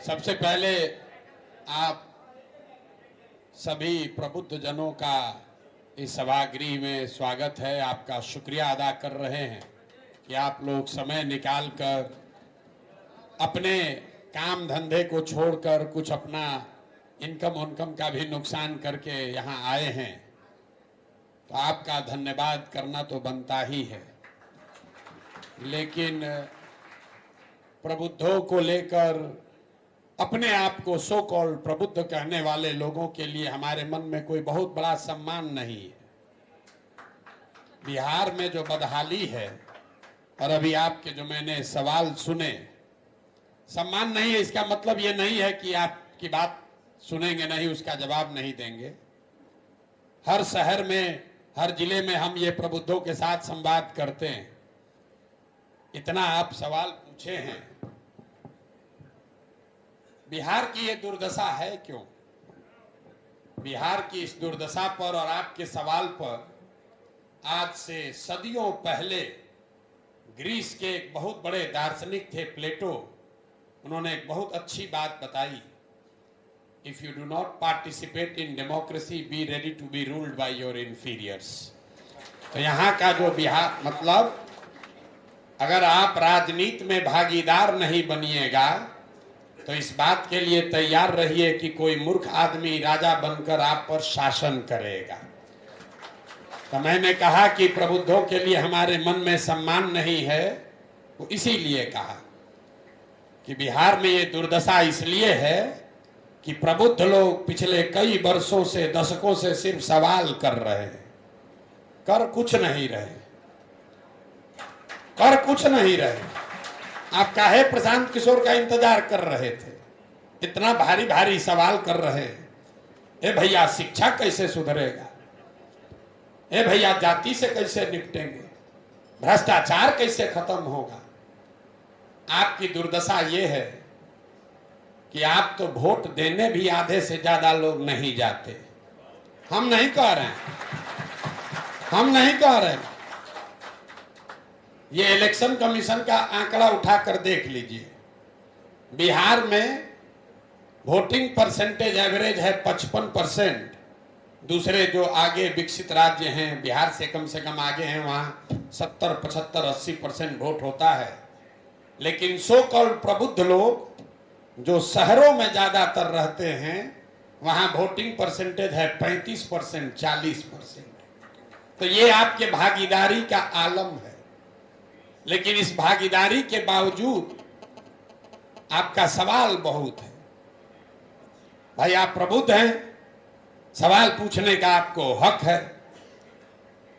सबसे पहले आप सभी प्रबुद्ध जनों का इस सभागृह में स्वागत है। आपका शुक्रिया अदा कर रहे हैं कि आप लोग समय निकालकर अपने काम धंधे को छोड़कर कुछ अपना इनकम का भी नुकसान करके यहाँ आए हैं, तो आपका धन्यवाद करना तो बनता ही है। लेकिन प्रबुद्धों को लेकर अपने आप को सो कॉल्ड प्रबुद्ध कहने वाले लोगों के लिए हमारे मन में कोई बहुत बड़ा सम्मान नहीं है। बिहार में जो बदहाली है और अभी आपके जो मैंने सवाल सुने, सम्मान नहीं है इसका मतलब ये नहीं है कि आपकी बात सुनेंगे नहीं, उसका जवाब नहीं देंगे। हर शहर में, हर जिले में हम ये प्रबुद्धों के साथ संवाद करते हैं। इतना आप सवाल पूछे हैं, बिहार की ये दुर्दशा है क्यों? बिहार की इस दुर्दशा पर और आपके सवाल पर आज से सदियों पहले ग्रीस के एक बहुत बड़े दार्शनिक थे प्लेटो, उन्होंने एक बहुत अच्छी बात बताई। If you do not participate in democracy, be ready to be ruled by your inferiors. तो यहाँ का जो बिहार मतलब, अगर आप राजनीति में भागीदार नहीं बनिएगा तो इस बात के लिए तैयार रहिए कि कोई मूर्ख आदमी राजा बनकर आप पर शासन करेगा। तो मैंने कहा कि प्रबुद्धों के लिए हमारे मन में सम्मान नहीं है, वो इसीलिए कहा कि बिहार में ये दुर्दशा इसलिए है कि प्रबुद्ध लोग पिछले कई वर्षों से, दशकों से सिर्फ सवाल कर रहे हैं, कर कुछ नहीं रहे, कर कुछ नहीं रहे। आप काहे प्रशांत किशोर का इंतजार कर रहे थे? इतना भारी भारी सवाल कर रहे हैं। ए भैया शिक्षा कैसे सुधरेगा? ए भैया जाति से कैसे निपटेंगे? भ्रष्टाचार कैसे खत्म होगा? आपकी दुर्दशा ये है कि आप तो वोट देने भी आधे से ज्यादा लोग नहीं जाते। हम नहीं कह रहे हैं, हम नहीं कह रहे हैं। ये इलेक्शन कमीशन का आंकड़ा उठाकर देख लीजिए। बिहार में वोटिंग परसेंटेज एवरेज है 55%। दूसरे जो आगे विकसित राज्य हैं, बिहार से कम आगे हैं, वहाँ 70, 75, 80% वोट होता है। लेकिन सो कॉल्ड प्रबुद्ध लोग जो शहरों में ज्यादातर रहते हैं, वहाँ वोटिंग परसेंटेज है 35%, 40%। तो ये आपके भागीदारी का आलम है। लेकिन इस भागीदारी के बावजूद आपका सवाल बहुत है। भाई आप प्रबुद्ध हैं, सवाल पूछने का आपको हक है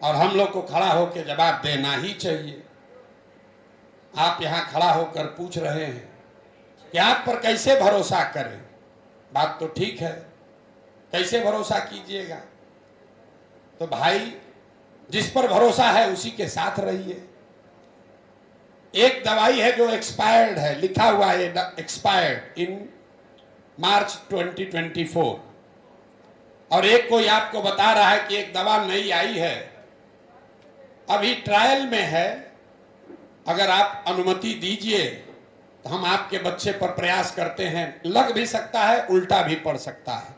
और हम लोग को खड़ा होकर जवाब देना ही चाहिए। आप यहां खड़ा होकर पूछ रहे हैं कि आप पर कैसे भरोसा करें। बात तो ठीक है, कैसे भरोसा कीजिएगा? तो भाई जिस पर भरोसा है उसी के साथ रहिए। एक दवाई है जो एक्सपायर्ड है, लिखा हुआ है एक्सपायर्ड इन मार्च 2024, और एक कोई आपको बता रहा है कि एक दवा नई आई है, अभी ट्रायल में है, अगर आप अनुमति दीजिए तो हम आपके बच्चे पर प्रयास करते हैं। लग भी सकता है, उल्टा भी पड़ सकता है।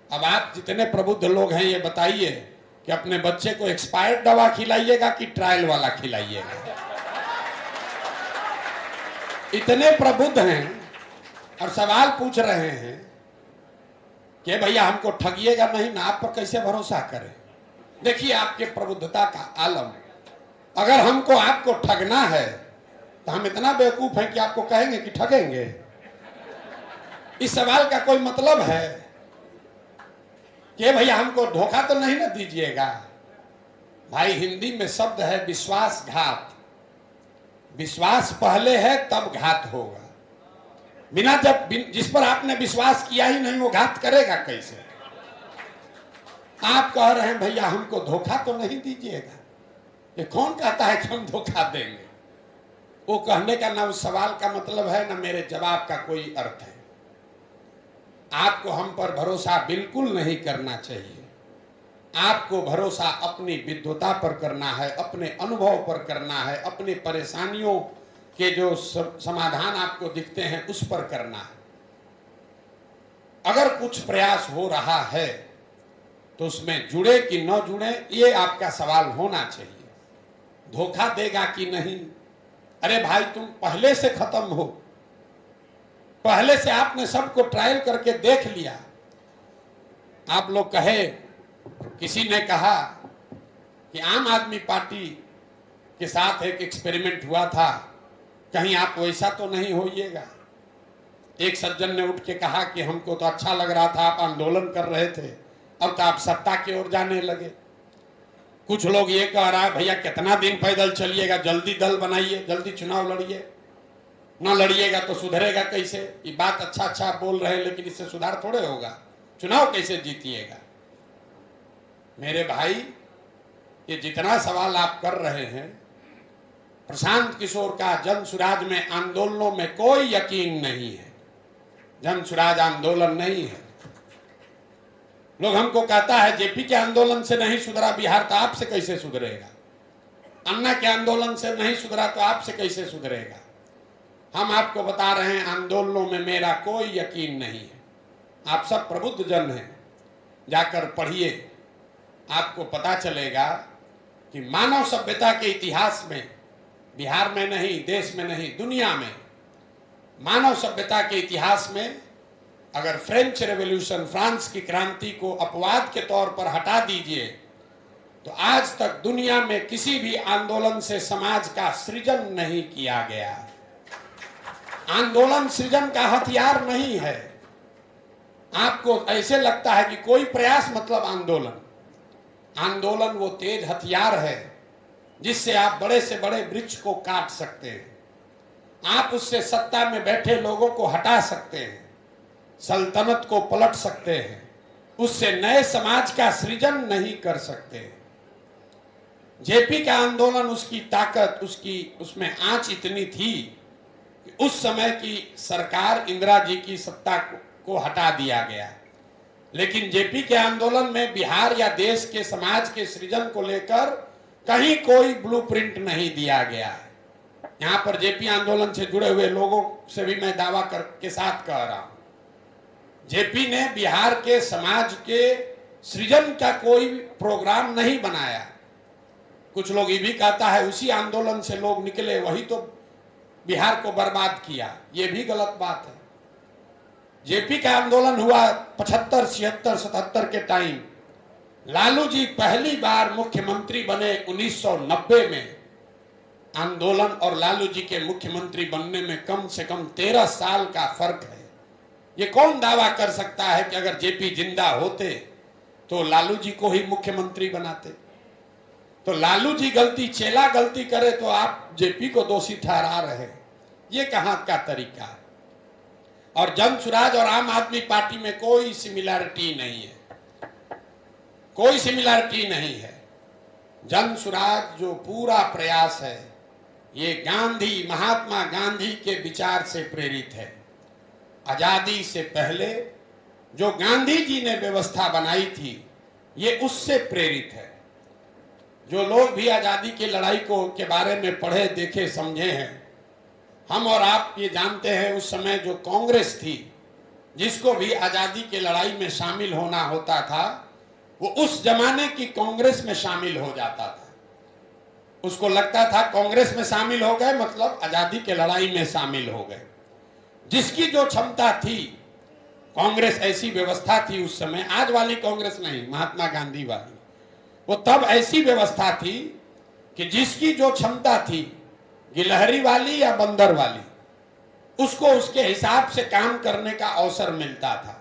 अब आप जितने प्रबुद्ध लोग हैं ये बताइए कि अपने बच्चे को एक्सपायर्ड दवा खिलाइएगा कि ट्रायल वाला खिलाइएगा? इतने प्रबुद्ध हैं और सवाल पूछ रहे हैं कि भैया हमको ठगिएगा नहीं ना, आप पर कैसे भरोसा करें? देखिए आपके प्रबुद्धता का आलम। अगर हमको आपको ठगना है तो हम इतना बेवकूफ हैं कि आपको कहेंगे कि ठगेंगे? इस सवाल का कोई मतलब है कि भैया हमको धोखा तो नहीं ना दीजिएगा? भाई हिंदी में शब्द है विश्वासघात। विश्वास पहले है तब घात होगा। बिना जिस पर आपने विश्वास किया ही नहीं, वो घात करेगा कैसे? आप कह रहे हैं भैया हमको धोखा तो नहीं दीजिएगा। ये कौन कहता है कि हम धोखा देंगे? वो कहने का ना उस सवाल का मतलब है, ना मेरे जवाब का कोई अर्थ है। आपको हम पर भरोसा बिल्कुल नहीं करना चाहिए। आपको भरोसा अपनी विद्वता पर करना है, अपने अनुभव पर करना है, अपनी परेशानियों के जो समाधान आपको दिखते हैं उस पर करना है। अगर कुछ प्रयास हो रहा है तो उसमें जुड़े कि न जुड़े, ये आपका सवाल होना चाहिए। धोखा देगा कि नहीं? अरे भाई, तुम पहले से खत्म हो, पहले से आपने सबको ट्रायल करके देख लिया। आप लोग कहे, किसी ने कहा कि आम आदमी पार्टी के साथ एक एक्सपेरिमेंट हुआ था, कहीं आप वैसा तो नहीं होइएगा। एक सज्जन ने उठ के कहा कि हमको तो अच्छा लग रहा था, आप आंदोलन कर रहे थे, अब तो आप सत्ता की ओर जाने लगे। कुछ लोग ये कह रहा है, भैया कितना दिन पैदल चलिएगा, जल्दी दल बनाइए, जल्दी चुनाव लड़िए, ना लड़िएगा तो सुधरेगा कैसे? ये बात अच्छा अच्छा आप बोल रहे हैं, लेकिन इससे सुधार थोड़े होगा, चुनाव कैसे जीतिएगा? मेरे भाई, ये जितना सवाल आप कर रहे हैं, प्रशांत किशोर का जन सुराज में आंदोलनों में कोई यकीन नहीं है। जन सुराज आंदोलन नहीं है। लोग हमको कहता है जेपी के आंदोलन से नहीं सुधरा बिहार, तो आपसे कैसे सुधरेगा? अन्ना के आंदोलन से नहीं सुधरा तो आपसे कैसे सुधरेगा? हम आपको बता रहे हैं, आंदोलनों में मेरा कोई यकीन नहीं है। आप सब प्रबुद्ध जन हैं, जाकर पढ़िए, आपको पता चलेगा कि मानव सभ्यता के इतिहास में, बिहार में नहीं, देश में नहीं, दुनिया में, मानव सभ्यता के इतिहास में अगर फ्रेंच रेवोल्यूशन, फ्रांस की क्रांति को अपवाद के तौर पर हटा दीजिए, तो आज तक दुनिया में किसी भी आंदोलन से समाज का सृजन नहीं किया गया। आंदोलन सृजन का हथियार नहीं है। आपको ऐसे लगता है कि कोई प्रयास मतलब आंदोलन। आंदोलन वो तेज हथियार है जिससे आप बड़े से बड़े वृक्ष को काट सकते हैं। आप उससे सत्ता में बैठे लोगों को हटा सकते हैं, सल्तनत को पलट सकते हैं, उससे नए समाज का सृजन नहीं कर सकते। जेपी का आंदोलन, उसकी ताकत, उसमें आंच इतनी थी कि उस समय की सरकार, इंदिरा जी की सत्ता को हटा दिया गया। लेकिन जेपी के आंदोलन में बिहार या देश के समाज के सृजन को लेकर कहीं कोई ब्लूप्रिंट नहीं दिया गया है। यहां पर जेपी आंदोलन से जुड़े हुए लोगों से भी मैं दावा के साथ कह रहा हूं, जेपी ने बिहार के समाज के सृजन का कोई प्रोग्राम नहीं बनाया। कुछ लोग ये भी कहता है उसी आंदोलन से लोग निकले, वही तो बिहार को बर्बाद किया। ये भी गलत बात है। जेपी का आंदोलन हुआ 75, 76, 77 के टाइम। लालू जी पहली बार मुख्यमंत्री बने 1990 में। आंदोलन और लालू जी के मुख्यमंत्री बनने में कम से कम 13 साल का फर्क है। ये कौन दावा कर सकता है कि अगर जेपी जिंदा होते तो लालू जी को ही मुख्यमंत्री बनाते? तो लालू जी चेला गलती करे तो आप जेपी को दोषी ठहरा रहे हैं। ये कहां का तरीका है? और जन सुराज और आम आदमी पार्टी में कोई सिमिलरिटी नहीं है, कोई सिमिलरिटी नहीं है। जन सुराज जो पूरा प्रयास है, ये गांधी, महात्मा गांधी के विचार से प्रेरित है। आजादी से पहले जो गांधी जी ने व्यवस्था बनाई थी, ये उससे प्रेरित है। जो लोग भी आजादी की लड़ाई के बारे में पढ़े, देखे, समझे हैं, हम और आप ये जानते हैं, उस समय जो कांग्रेस थी, जिसको भी आजादी की लड़ाई में शामिल होना होता था, वो उस जमाने की कांग्रेस में शामिल हो जाता था। उसको लगता था कांग्रेस में शामिल हो गए मतलब आजादी की लड़ाई में शामिल हो गए। जिसकी जो क्षमता थी, कांग्रेस ऐसी व्यवस्था थी उस समय, आज वाली कांग्रेस नहीं, महात्मा गांधी वाली, वो तब ऐसी व्यवस्था थी कि जिसकी जो क्षमता थी, गिलहरी वाली या बंदर वाली, उसको उसके हिसाब से काम करने का अवसर मिलता था।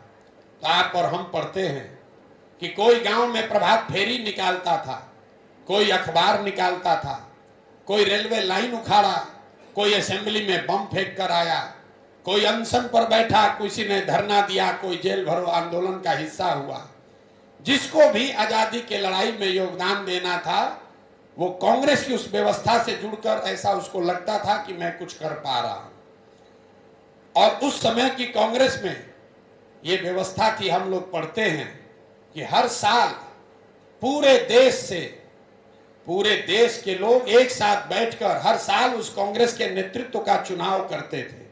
तो आप और हम पढ़ते हैं कि कोई गांव में प्रभात फेरी निकालता था, कोई अखबार निकालता था, कोई रेलवे लाइन उखाड़ा, कोई असेंबली में बम फेंक कर आया, कोई अनशन पर बैठा, किसी ने धरना दिया, कोई जेल भरो आंदोलन का हिस्सा हुआ। जिसको भी आजादी के लड़ाई में योगदान देना था, वो कांग्रेस की उस व्यवस्था से जुड़कर ऐसा उसको लगता था कि मैं कुछ कर पा रहा हूं। और उस समय की कांग्रेस में ये व्यवस्था थी, हम लोग पढ़ते हैं कि हर साल पूरे देश के लोग एक साथ बैठकर हर साल उस कांग्रेस के नेतृत्व का चुनाव करते थे।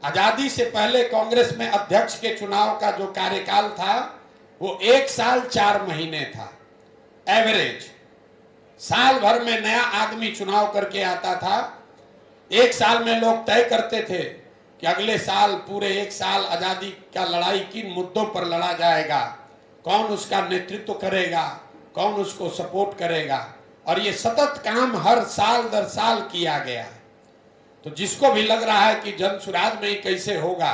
आजादी से पहले कांग्रेस में अध्यक्ष के चुनाव का जो कार्यकाल था वो 1 साल 4 महीने था एवरेज। साल भर में नया आदमी चुनाव करके आता था। 1 साल में लोग तय करते थे कि अगले साल पूरे 1 साल आजादी का लड़ाई किन मुद्दों पर लड़ा जाएगा, कौन उसका नेतृत्व करेगा, कौन उसको सपोर्ट करेगा, और ये सतत काम हर साल दर साल किया गया। तो जिसको भी लग रहा है कि जनसुराज में ही कैसे होगा,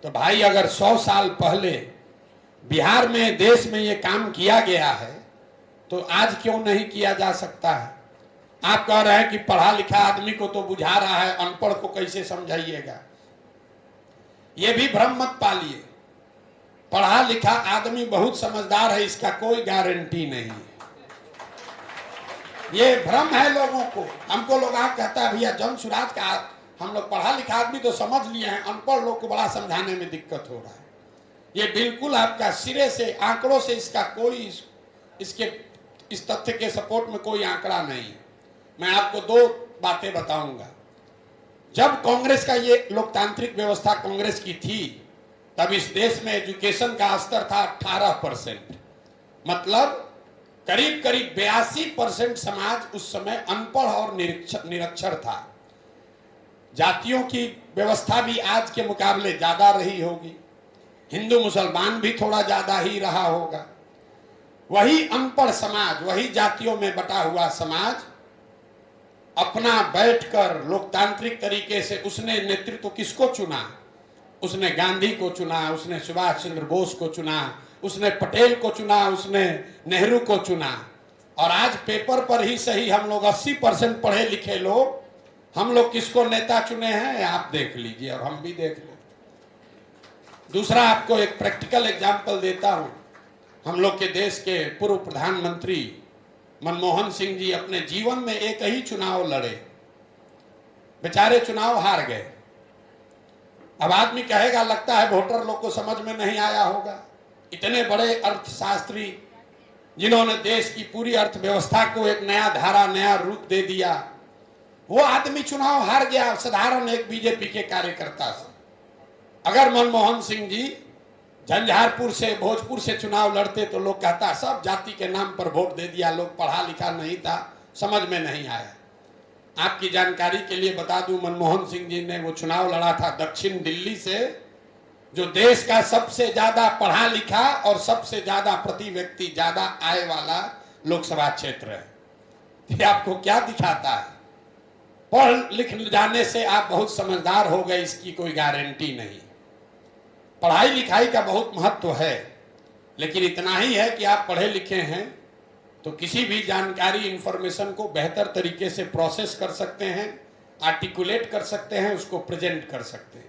तो भाई अगर 100 साल पहले बिहार में, देश में ये काम किया गया है तो आज क्यों नहीं किया जा सकता है। आप कह रहे हैं कि पढ़ा लिखा आदमी को तो बुझा रहा है, अनपढ़ को कैसे समझाइएगा। ये भी भ्रम मत पालिए। पढ़ा लिखा आदमी बहुत समझदार है, इसका कोई गारंटी नहीं है। ये भ्रम है लोगों को। हमको लोग आप कहता है भैया जनसुराज का हम लोग पढ़ा लिखा आदमी तो समझ लिए हैं, अनपढ़ लोग को बड़ा समझाने में दिक्कत हो रहा है। ये बिल्कुल आपका सिरे से आंकड़ों से इसका कोई इस तथ्य के सपोर्ट में कोई आंकड़ा नहीं। मैं आपको 2 बातें बताऊंगा। जब कांग्रेस का ये लोकतांत्रिक व्यवस्था कांग्रेस की थी तब इस देश में एजुकेशन का स्तर था 18%। मतलब करीब करीब 82% समाज उस समय अनपढ़ और निरक्षर था। जातियों की व्यवस्था भी आज के मुकाबले ज्यादा रही होगी, हिंदू मुसलमान भी थोड़ा ज्यादा ही रहा होगा। वही अनपढ़ समाज, वही जातियों में बटा हुआ समाज अपना बैठकर लोकतांत्रिक तरीके से उसने नेतृत्व किसको चुना? उसने गांधी को चुना, उसने सुभाष चंद्र बोस को चुना, उसने पटेल को चुना, उसने नेहरू को चुना। और आज पेपर पर ही सही हम लोग 80% पढ़े लिखे लोग, हम लोग किसको नेता चुने हैं आप देख लीजिए और हम भी देख लें। दूसरा आपको एक प्रैक्टिकल एग्जाम्पल देता हूं। हम लोग के देश के पूर्व प्रधानमंत्री मनमोहन सिंह जी अपने जीवन में एक ही चुनाव लड़े, बेचारे चुनाव हार गए। अब आदमी कहेगा लगता है वोटर लोग को समझ में नहीं आया होगा। इतने बड़े अर्थशास्त्री जिन्होंने देश की पूरी अर्थव्यवस्था को एक नया धारा, नया रूप दे दिया, वो आदमी चुनाव हार गया साधारण एक बीजेपी के कार्यकर्ता से। अगर मनमोहन सिंह जी झंझारपुर से, भोजपुर से चुनाव लड़ते तो लोग कहता सब जाति के नाम पर वोट दे दिया, लोग पढ़ा लिखा नहीं था, समझ में नहीं आया। आपकी जानकारी के लिए बता दूं, मनमोहन सिंह जी ने वो चुनाव लड़ा था दक्षिण दिल्ली से, जो देश का सबसे ज्यादा पढ़ा लिखा और सबसे ज्यादा प्रति व्यक्ति ज्यादा आय वाला लोकसभा क्षेत्र है। ये आपको क्या दिखाता है? पढ़ लिख जाने से आप बहुत समझदार हो गए, इसकी कोई गारंटी नहीं। पढ़ाई लिखाई का बहुत महत्व है, लेकिन इतना ही है कि आप पढ़े लिखे हैं तो किसी भी जानकारी, इंफॉर्मेशन को बेहतर तरीके से प्रोसेस कर सकते हैं, आर्टिकुलेट कर सकते हैं, उसको प्रेजेंट कर सकते हैं।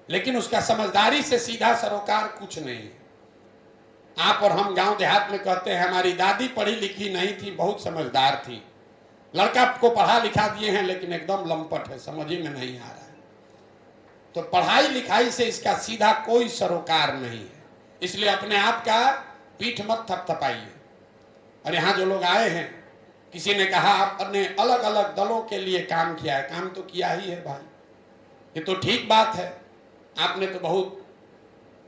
लेकिन उसका समझदारी से सीधा सरोकार कुछ नहीं है। आप और हम गांव देहात में कहते हैं हमारी दादी पढ़ी लिखी नहीं थी, बहुत समझदार थी। लड़का को पढ़ा लिखा दिए हैं लेकिन एकदम लंपट है, समझ ही में नहीं आ रहा है। तो पढ़ाई लिखाई से इसका सीधा कोई सरोकार नहीं है। इसलिए अपने आप का पीठ मत थपथपाइए। और यहाँ जो लोग आए हैं, किसी ने कहा आपने अलग अलग दलों के लिए काम किया है। काम तो किया ही है भाई, ये तो ठीक बात है। आपने तो बहुत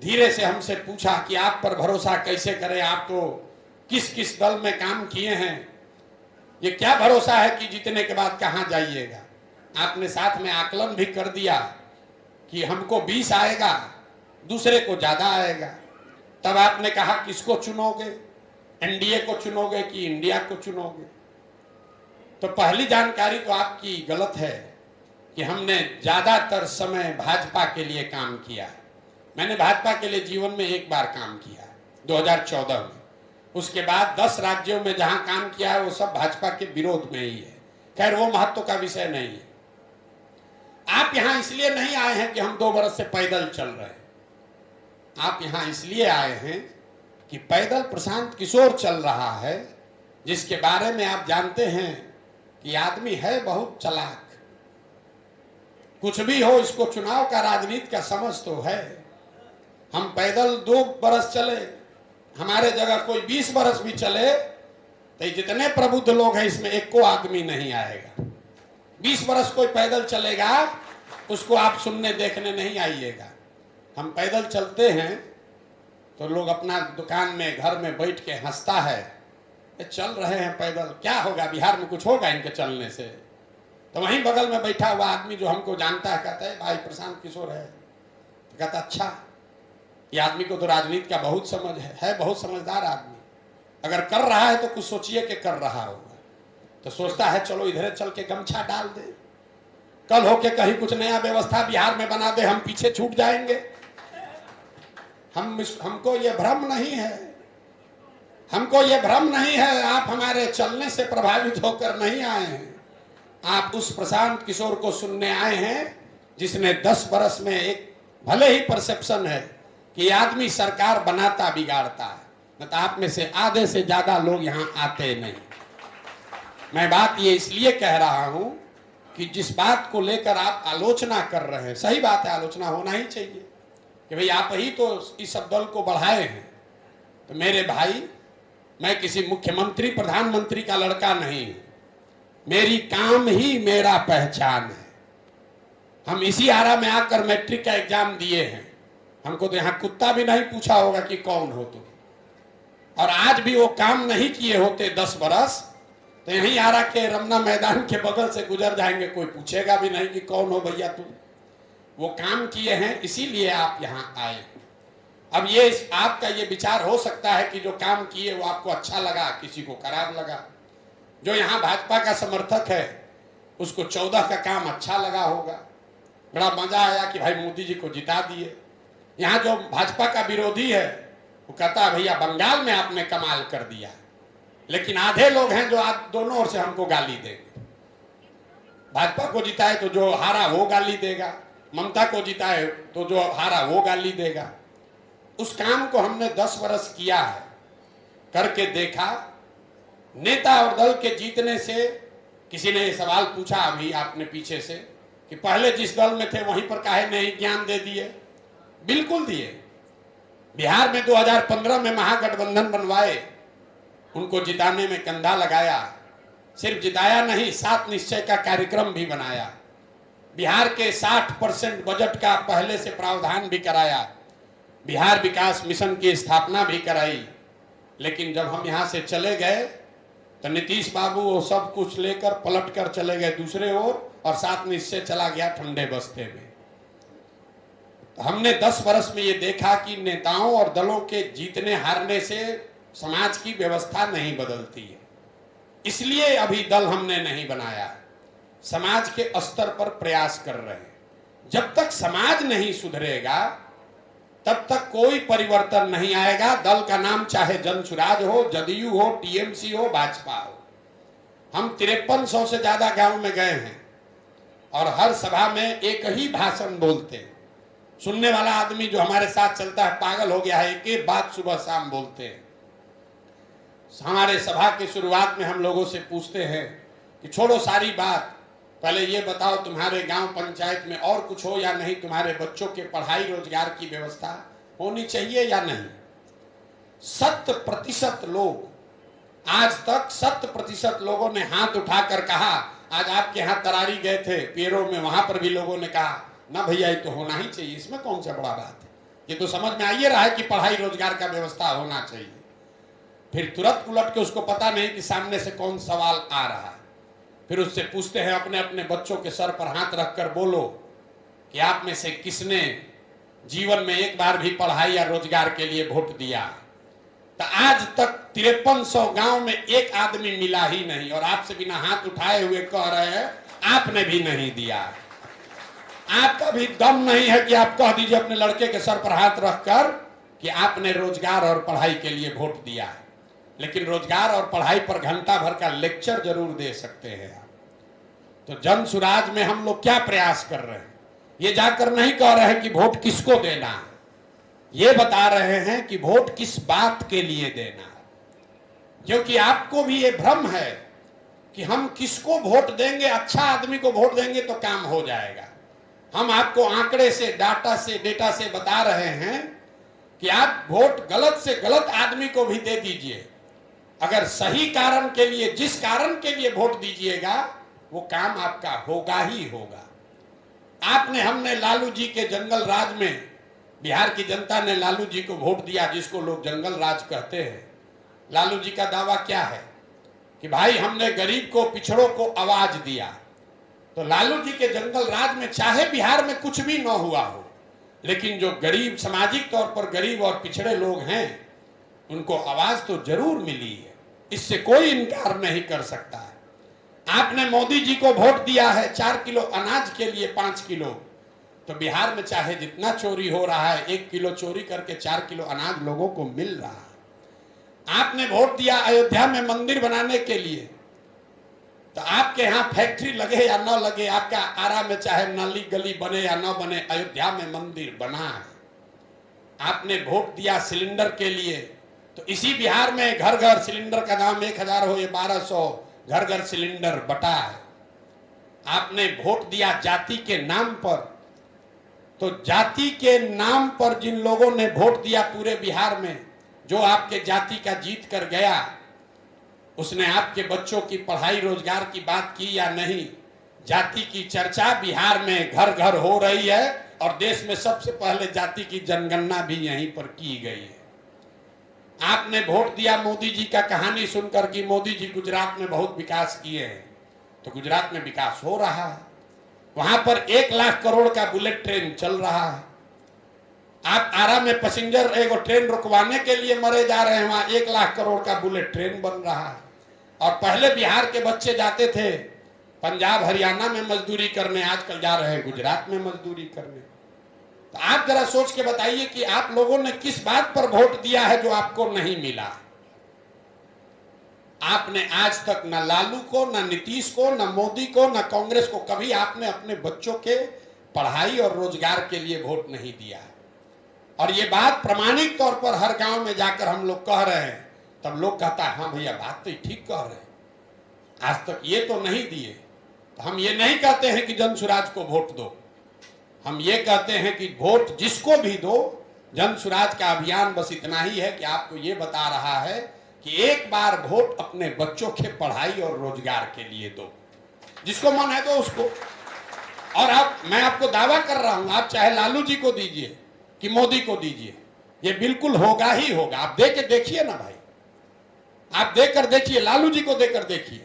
धीरे से हमसे पूछा कि आप पर भरोसा कैसे करें, आप तो किस किस दल में काम किए हैं। ये क्या भरोसा है कि जीतने के बाद कहाँ जाइएगा। आपने साथ में आकलन भी कर दिया कि हमको 20 आएगा, दूसरे को ज्यादा आएगा। तब आपने कहा किसको चुनोगे, एनडीए को चुनोगे कि इंडिया को चुनोगे। तो पहली जानकारी तो आपकी गलत है कि हमने ज्यादातर समय भाजपा के लिए काम किया है। मैंने भाजपा के लिए जीवन में एक बार काम किया है 2014 में। उसके बाद 10 राज्यों में जहां काम किया है वो सब भाजपा के विरोध में ही है। खैर वो महत्व का विषय नहीं है। आप यहां इसलिए नहीं आए हैं कि हम 2 बरस से पैदल चल रहे हैं। आप यहां इसलिए आए हैं कि पैदल प्रशांत किशोर चल रहा है, जिसके बारे में आप जानते हैं कि आदमी है बहुत चालाक। कुछ भी हो, इसको चुनाव का, राजनीति का समझ तो है। हम पैदल 2 बरस चले, हमारे जगह कोई 20 बरस भी चले तो जितने प्रबुद्ध लोग हैं इसमें 1 को आदमी नहीं आएगा। 20 बरस कोई पैदल चलेगा उसको आप सुनने देखने नहीं आइएगा। हम पैदल चलते हैं तो लोग अपना दुकान में घर में बैठ के हंसता है, ये चल रहे हैं पैदल, क्या होगा, बिहार में कुछ होगा इनके चलने से। तो वहीं बगल में बैठा हुआ आदमी जो हमको जानता है कहता है भाई प्रशांत किशोर है, तो कहता अच्छा, ये आदमी को तो राजनीति का बहुत समझ है बहुत समझदार आदमी, अगर कर रहा है तो कुछ सोचिए कि कर रहा होगा। तो सोचता है चलो इधर चल के गमछा डाल दे, कल होके कहीं कुछ नया व्यवस्था बिहार में बना दे, हम पीछे छूट जाएंगे। हमको ये भ्रम नहीं है, हमको ये भ्रम नहीं है, आप हमारे चलने से प्रभावित होकर नहीं आए हैं। आप उस प्रशांत किशोर को सुनने आए हैं जिसने 10 बरस में एक भले ही परसेप्शन है कि आदमी सरकार बनाता बिगाड़ता है, न तो आप में से आधे से ज्यादा लोग यहां आते नहीं। मैं बात ये इसलिए कह रहा हूं कि जिस बात को लेकर आप आलोचना कर रहे हैं, सही बात है, आलोचना होना ही चाहिए कि भाई आप ही तो इस सब दल को बढ़ाए हैं। तो मेरे भाई, मैं किसी मुख्यमंत्री प्रधानमंत्री का लड़का नहीं हूं, मेरी काम ही मेरा पहचान है। हम इसी आरा में आकर मैट्रिक का एग्जाम दिए हैं, हमको तो यहाँ कुत्ता भी नहीं पूछा होगा कि कौन हो तुम, और आज भी वो काम नहीं किए होते 10 बरस तो यहीं आरा के रमना मैदान के बगल से गुजर जाएंगे, कोई पूछेगा भी नहीं कि कौन हो भैया तुम। वो काम किए हैं इसीलिए आप यहाँ आए। अब ये आपका ये विचार हो सकता है कि जो काम किए वो आपको अच्छा लगा, किसी को खराब लगा। जो यहाँ भाजपा का समर्थक है उसको 14 का काम अच्छा लगा होगा, बड़ा मजा आया कि भाई मोदी जी को जिता दिए। यहाँ जो भाजपा का विरोधी है वो कहता है भैया बंगाल में आपने कमाल कर दिया। लेकिन आधे लोग हैं जो आज दोनों ओर से हमको गाली देंगे, भाजपा को जिताए तो जो हारा वो गाली देगा, ममता को जिताए तो जो हारा वो गाली देगा। उस काम को हमने 10 बरस किया है, करके देखा। नेता और दल के जीतने से किसी ने ये सवाल पूछा अभी आपने पीछे से कि पहले जिस दल में थे वहीं पर काहे नहीं ज्ञान दे दिए। बिल्कुल दिए। बिहार में 2015 में महागठबंधन बनवाए, उनको जिताने में कंधा लगाया, सिर्फ जिताया नहीं 7 निश्चय का कार्यक्रम भी बनाया, बिहार के 60% बजट का पहले से प्रावधान भी कराया, बिहार विकास मिशन की स्थापना भी कराई। लेकिन जब हम यहाँ से चले गए तो नीतीश बाबू वो सब कुछ लेकर पलट कर चले गए दूसरे ओर, और 7 निश्चय चला गया ठंडे बस्ते में। तो हमने 10 वर्ष में ये देखा कि नेताओं और दलों के जीतने हारने से समाज की व्यवस्था नहीं बदलती है। इसलिए अभी दल हमने नहीं बनाया, समाज के स्तर पर प्रयास कर रहे हैं। जब तक समाज नहीं सुधरेगा तब तक कोई परिवर्तन नहीं आएगा। दल का नाम चाहे जनसुराज हो, जदयू हो, टीएमसी हो, भाजपा हो। हम 5300 से ज्यादा गांव में गए हैं और हर सभा में एक ही भाषण बोलते हैं। सुनने वाला आदमी जो हमारे साथ चलता है पागल हो गया है, एक ही बात सुबह शाम बोलते हैं। हमारे सभा की शुरुआत में हम लोगों से पूछते हैं कि छोड़ो सारी बात, पहले ये बताओ तुम्हारे गांव पंचायत में और कुछ हो या नहीं, तुम्हारे बच्चों के पढ़ाई रोजगार की व्यवस्था होनी चाहिए या नहीं। 100% लोग, आज तक 100% लोगों ने हाथ उठाकर कहा। आज आपके यहाँ तरारी गए थे पेड़ों में, वहां पर भी लोगों ने कहा ना भैया ये तो होना ही चाहिए, इसमें कौन सा बड़ा बात है, ये तो समझ में आ ही रहा है कि पढ़ाई रोजगार का व्यवस्था होना चाहिए। फिर तुरंत उलट के उसको पता नहीं कि सामने से कौन सवाल आ रहा है, फिर उससे पूछते हैं अपने अपने बच्चों के सर पर हाथ रखकर बोलो कि आप में से किसने जीवन में एक बार भी पढ़ाई या रोजगार के लिए वोट दिया। तो आज तक 5300 गांव में एक आदमी मिला ही नहीं, और आपसे बिना हाथ उठाए हुए कह रहे हैं आपने भी नहीं दिया। आपका भी दम नहीं है कि आप कह दीजिए अपने लड़के के सर पर हाथ रखकर कि आपने रोजगार और पढ़ाई के लिए वोट दिया। लेकिन रोजगार और पढ़ाई पर घंटा भर का लेक्चर जरूर दे सकते हैं आप। तो जन सुराज में हम लोग क्या प्रयास कर रहे हैं, ये जाकर नहीं कह रहे हैं कि वोट किसको देना है, ये बता रहे हैं कि वोट किस बात के लिए देना है। क्योंकि आपको भी ये भ्रम है कि हम किसको वोट देंगे, अच्छा आदमी को वोट देंगे तो काम हो जाएगा। हम आपको आंकड़े से डेटा से बता रहे हैं कि आप वोट गलत से गलत आदमी को भी दे दीजिए, अगर सही कारण के लिए, जिस कारण के लिए वोट दीजिएगा वो काम आपका होगा ही होगा। आपने हमने लालू जी के जंगल राज में, बिहार की जनता ने लालू जी को वोट दिया, जिसको लोग जंगल राज कहते हैं। लालू जी का दावा क्या है कि भाई हमने गरीब को, पिछड़ों को आवाज दिया। तो लालू जी के जंगल राज में चाहे बिहार में कुछ भी न हुआ हो, लेकिन जो गरीब, सामाजिक तौर पर गरीब और पिछड़े लोग हैं, उनको आवाज तो जरूर मिली है, इससे कोई इनकार नहीं कर सकता है। आपने मोदी जी को वोट दिया है 4 किलो अनाज के लिए 5 किलो, तो बिहार में चाहे जितना चोरी हो रहा है, 1 किलो चोरी करके 4 किलो अनाज लोगों को मिल रहा है। आपने वोट दिया अयोध्या में मंदिर बनाने के लिए, तो आपके यहाँ फैक्ट्री लगे या न लगे, आपका आरा में चाहे नाली गली बने या न बने, अयोध्या में मंदिर बना है। आपने वोट दिया सिलेंडर के लिए, तो इसी बिहार में घर घर सिलेंडर का दाम 1000 हो या 1200, घर घर सिलेंडर बटा है। आपने वोट दिया जाति के नाम पर, तो जाति के नाम पर जिन लोगों ने वोट दिया पूरे बिहार में, जो आपके जाति का जीत कर गया, उसने आपके बच्चों की पढ़ाई रोजगार की बात की या नहीं? जाति की चर्चा बिहार में घर घर हो रही है, और देश में सबसे पहले जाति की जनगणना भी यहीं पर की गई है। आपने वोट दिया मोदी जी का कहानी सुनकर कि मोदी जी गुजरात में बहुत विकास किए हैं, तो गुजरात में विकास हो रहा है, वहां पर 1 लाख करोड़ का बुलेट ट्रेन चल रहा है। आप आरा में पैसेंजर एगो ट्रेन रुकवाने के लिए मरे जा रहे हैं, वहां 1 लाख करोड़ का बुलेट ट्रेन बन रहा है। और पहले बिहार के बच्चे जाते थे पंजाब हरियाणा में मजदूरी करने, आजकल जा रहे हैं गुजरात में मजदूरी करने। तो आप जरा सोच के बताइए कि आप लोगों ने किस बात पर वोट दिया है जो आपको नहीं मिला। आपने आज तक न लालू को, न नीतीश को, न मोदी को, न कांग्रेस को कभी आपने अपने बच्चों के पढ़ाई और रोजगार के लिए वोट नहीं दिया। और ये बात प्रमाणिक तौर पर हर गांव में जाकर हम लोग कह रहे हैं, तब लोग कहता है हाँ भैया बात तो ठीक कह रहे हैं, आज तक ये तो नहीं दिए। तो हम ये नहीं कहते हैं कि जन सुराज को वोट दो, हम ये कहते हैं कि वोट जिसको भी दो, जन सुराज का अभियान बस इतना ही है कि आपको ये बता रहा है कि एक बार वोट अपने बच्चों के पढ़ाई और रोजगार के लिए दो, जिसको मन है दो उसको। और अब मैं आपको दावा कर रहा हूं, आप चाहे लालू जी को दीजिए कि मोदी को दीजिए, ये बिल्कुल होगा ही होगा। आप दे के देखिए ना भाई, आप देकर देखिए, लालू जी को देकर देखिए।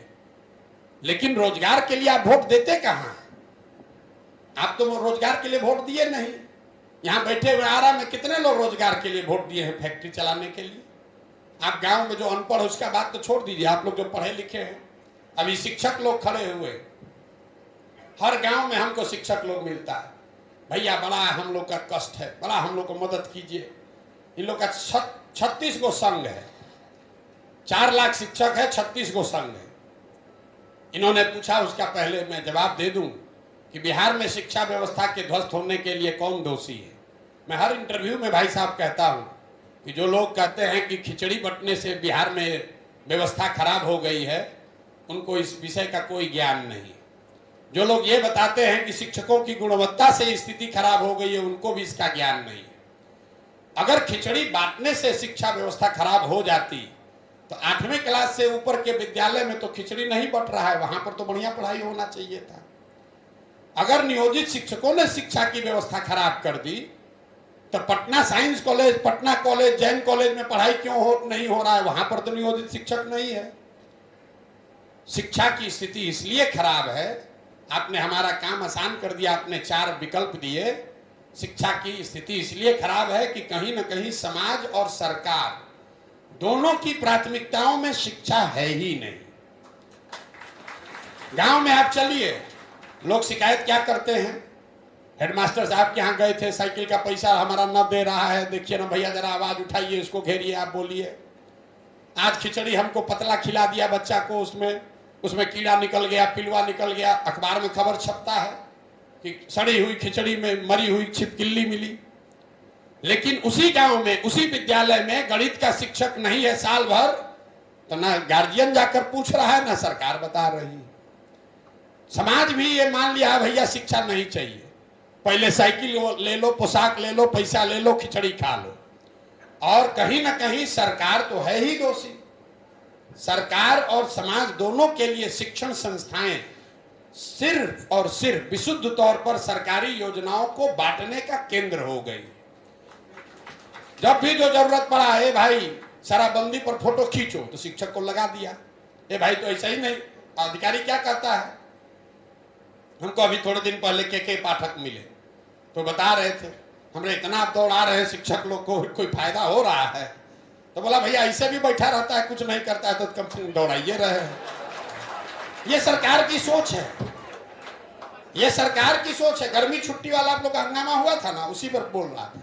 लेकिन रोजगार के लिए आप वोट देते कहां हैं? आप तो रोजगार के लिए वोट दिए नहीं। यहां बैठे हुए आरा में कितने लोग रोजगार के लिए वोट दिए हैं, फैक्ट्री चलाने के लिए? आप गांव में जो अनपढ़ है उसका बात तो छोड़ दीजिए, आप लोग जो पढ़े लिखे हैं, अभी शिक्षक लोग खड़े हुए, हर गांव में हमको शिक्षक लोग मिलता है, भैया बड़ा हम लोग का कष्ट है, बड़ा हम लोग को मदद कीजिए। इन लोग का 36 गो संघ है, 4 लाख शिक्षक है, 36 गो संघ है। इन्होंने पूछा, उसका पहले मैं जवाब दे दूं कि बिहार में शिक्षा व्यवस्था के ध्वस्त होने के लिए कौन दोषी है। मैं हर इंटरव्यू में भाई साहब कहता हूं कि जो लोग कहते हैं कि खिचड़ी बंटने से बिहार में व्यवस्था खराब हो गई है, उनको इस विषय का कोई ज्ञान नहीं। जो लोग ये बताते हैं कि शिक्षकों की गुणवत्ता से स्थिति खराब हो गई है, उनको भी इसका ज्ञान नहीं है। अगर खिचड़ी बांटने से शिक्षा व्यवस्था खराब हो जाती तो 8वीं क्लास से ऊपर के विद्यालय में तो खिचड़ी नहीं बंट रहा है, वहां पर तो बढ़िया पढ़ाई होना चाहिए था। अगर नियोजित शिक्षकों ने शिक्षा की व्यवस्था खराब कर दी तो Patna science college, Patna college, Jain college में पढ़ाई क्यों नहीं हो रहा है? वहां पर तो नियोजित शिक्षक नहीं है। शिक्षा की स्थिति इसलिए खराब है, आपने हमारा काम आसान कर दिया, आपने 4 विकल्प दिए। शिक्षा की स्थिति इसलिए खराब है कि कहीं ना कहीं समाज और सरकार दोनों की प्राथमिकताओं में शिक्षा है ही नहीं। गांव में आप चलिए, लोग शिकायत क्या करते हैं, हेडमास्टर साहब के यहाँ गए थे, साइकिल का पैसा हमारा न दे रहा है, देखिए ना भैया जरा आवाज उठाइए, इसको घेरिए, आप बोलिए। आज खिचड़ी हमको पतला खिला दिया बच्चा को, उसमें कीड़ा निकल गया, पिलुआ निकल गया, अखबार में खबर छपता है कि सड़ी हुई खिचड़ी में मरी हुई छिपकली मिली। लेकिन उसी गांव में, उसी विद्यालय में गणित का शिक्षक नहीं है साल भर, तो ना गार्जियन जाकर पूछ रहा है ना सरकार बता रही है। समाज भी ये मान लिया भैया शिक्षा नहीं चाहिए, पहले साइकिल ले लो, पोशाक ले लो, पैसा ले लो, खिचड़ी खा लो। और कहीं ना कहीं सरकार तो है ही दोषी। सरकार और समाज दोनों के लिए शिक्षण संस्थाएं सिर्फ और सिर्फ विशुद्ध तौर पर सरकारी योजनाओं को बांटने का केंद्र हो गई। जब भी जो जरूरत पड़ा, है भाई शराबबंदी पर फोटो खींचो, तो शिक्षक को लगा दिया। ए भाई तो ऐसा ही नहीं, अधिकारी क्या करता है। हमको अभी थोड़े दिन पहले के पाठक मिले तो बता रहे थे, हमरे इतना दौड़ा रहे हैं शिक्षक लोग को, कोई फायदा हो रहा है। तो बोला भैया ऐसे भी बैठा रहता है, कुछ नहीं करता है, तो कम से कम दौड़ाइए रहे हैं। ये सरकार की सोच है, ये सरकार की सोच है। गर्मी छुट्टी वाला आप लोग का हंगामा हुआ था ना, उसी पर बोल रहा था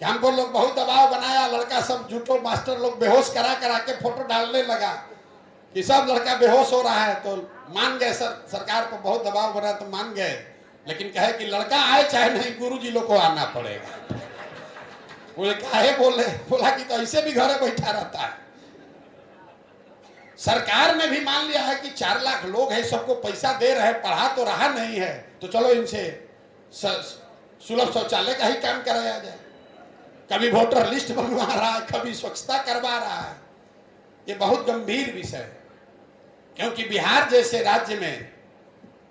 कि हमको लोग बहुत दबाव बनाया, लड़का सब झूठो मास्टर लोग बेहोश करा करा के फोटो डालने लगा कि सब लड़का बेहोश हो रहा है। तो मान गए, सरकार को बहुत दबाव बना तो मान गए, लेकिन कहे कि लड़का आए चाहे नहीं, गुरुजी लोग को आना पड़ेगा। बोले काहे बोले, बोला कि तो ऐसे भी घर बैठा रहता है। सरकार ने भी मान लिया है कि 4 लाख लोग हैं, सबको पैसा दे रहे हैं, पढ़ा तो रहा नहीं है, तो चलो इनसे सुलभ शौचालय का ही काम कराया जाए। कभी वोटर लिस्ट बनवा रहा है, कभी स्वच्छता करवा रहा है। ये बहुत गंभीर विषय है, क्योंकि बिहार जैसे राज्य में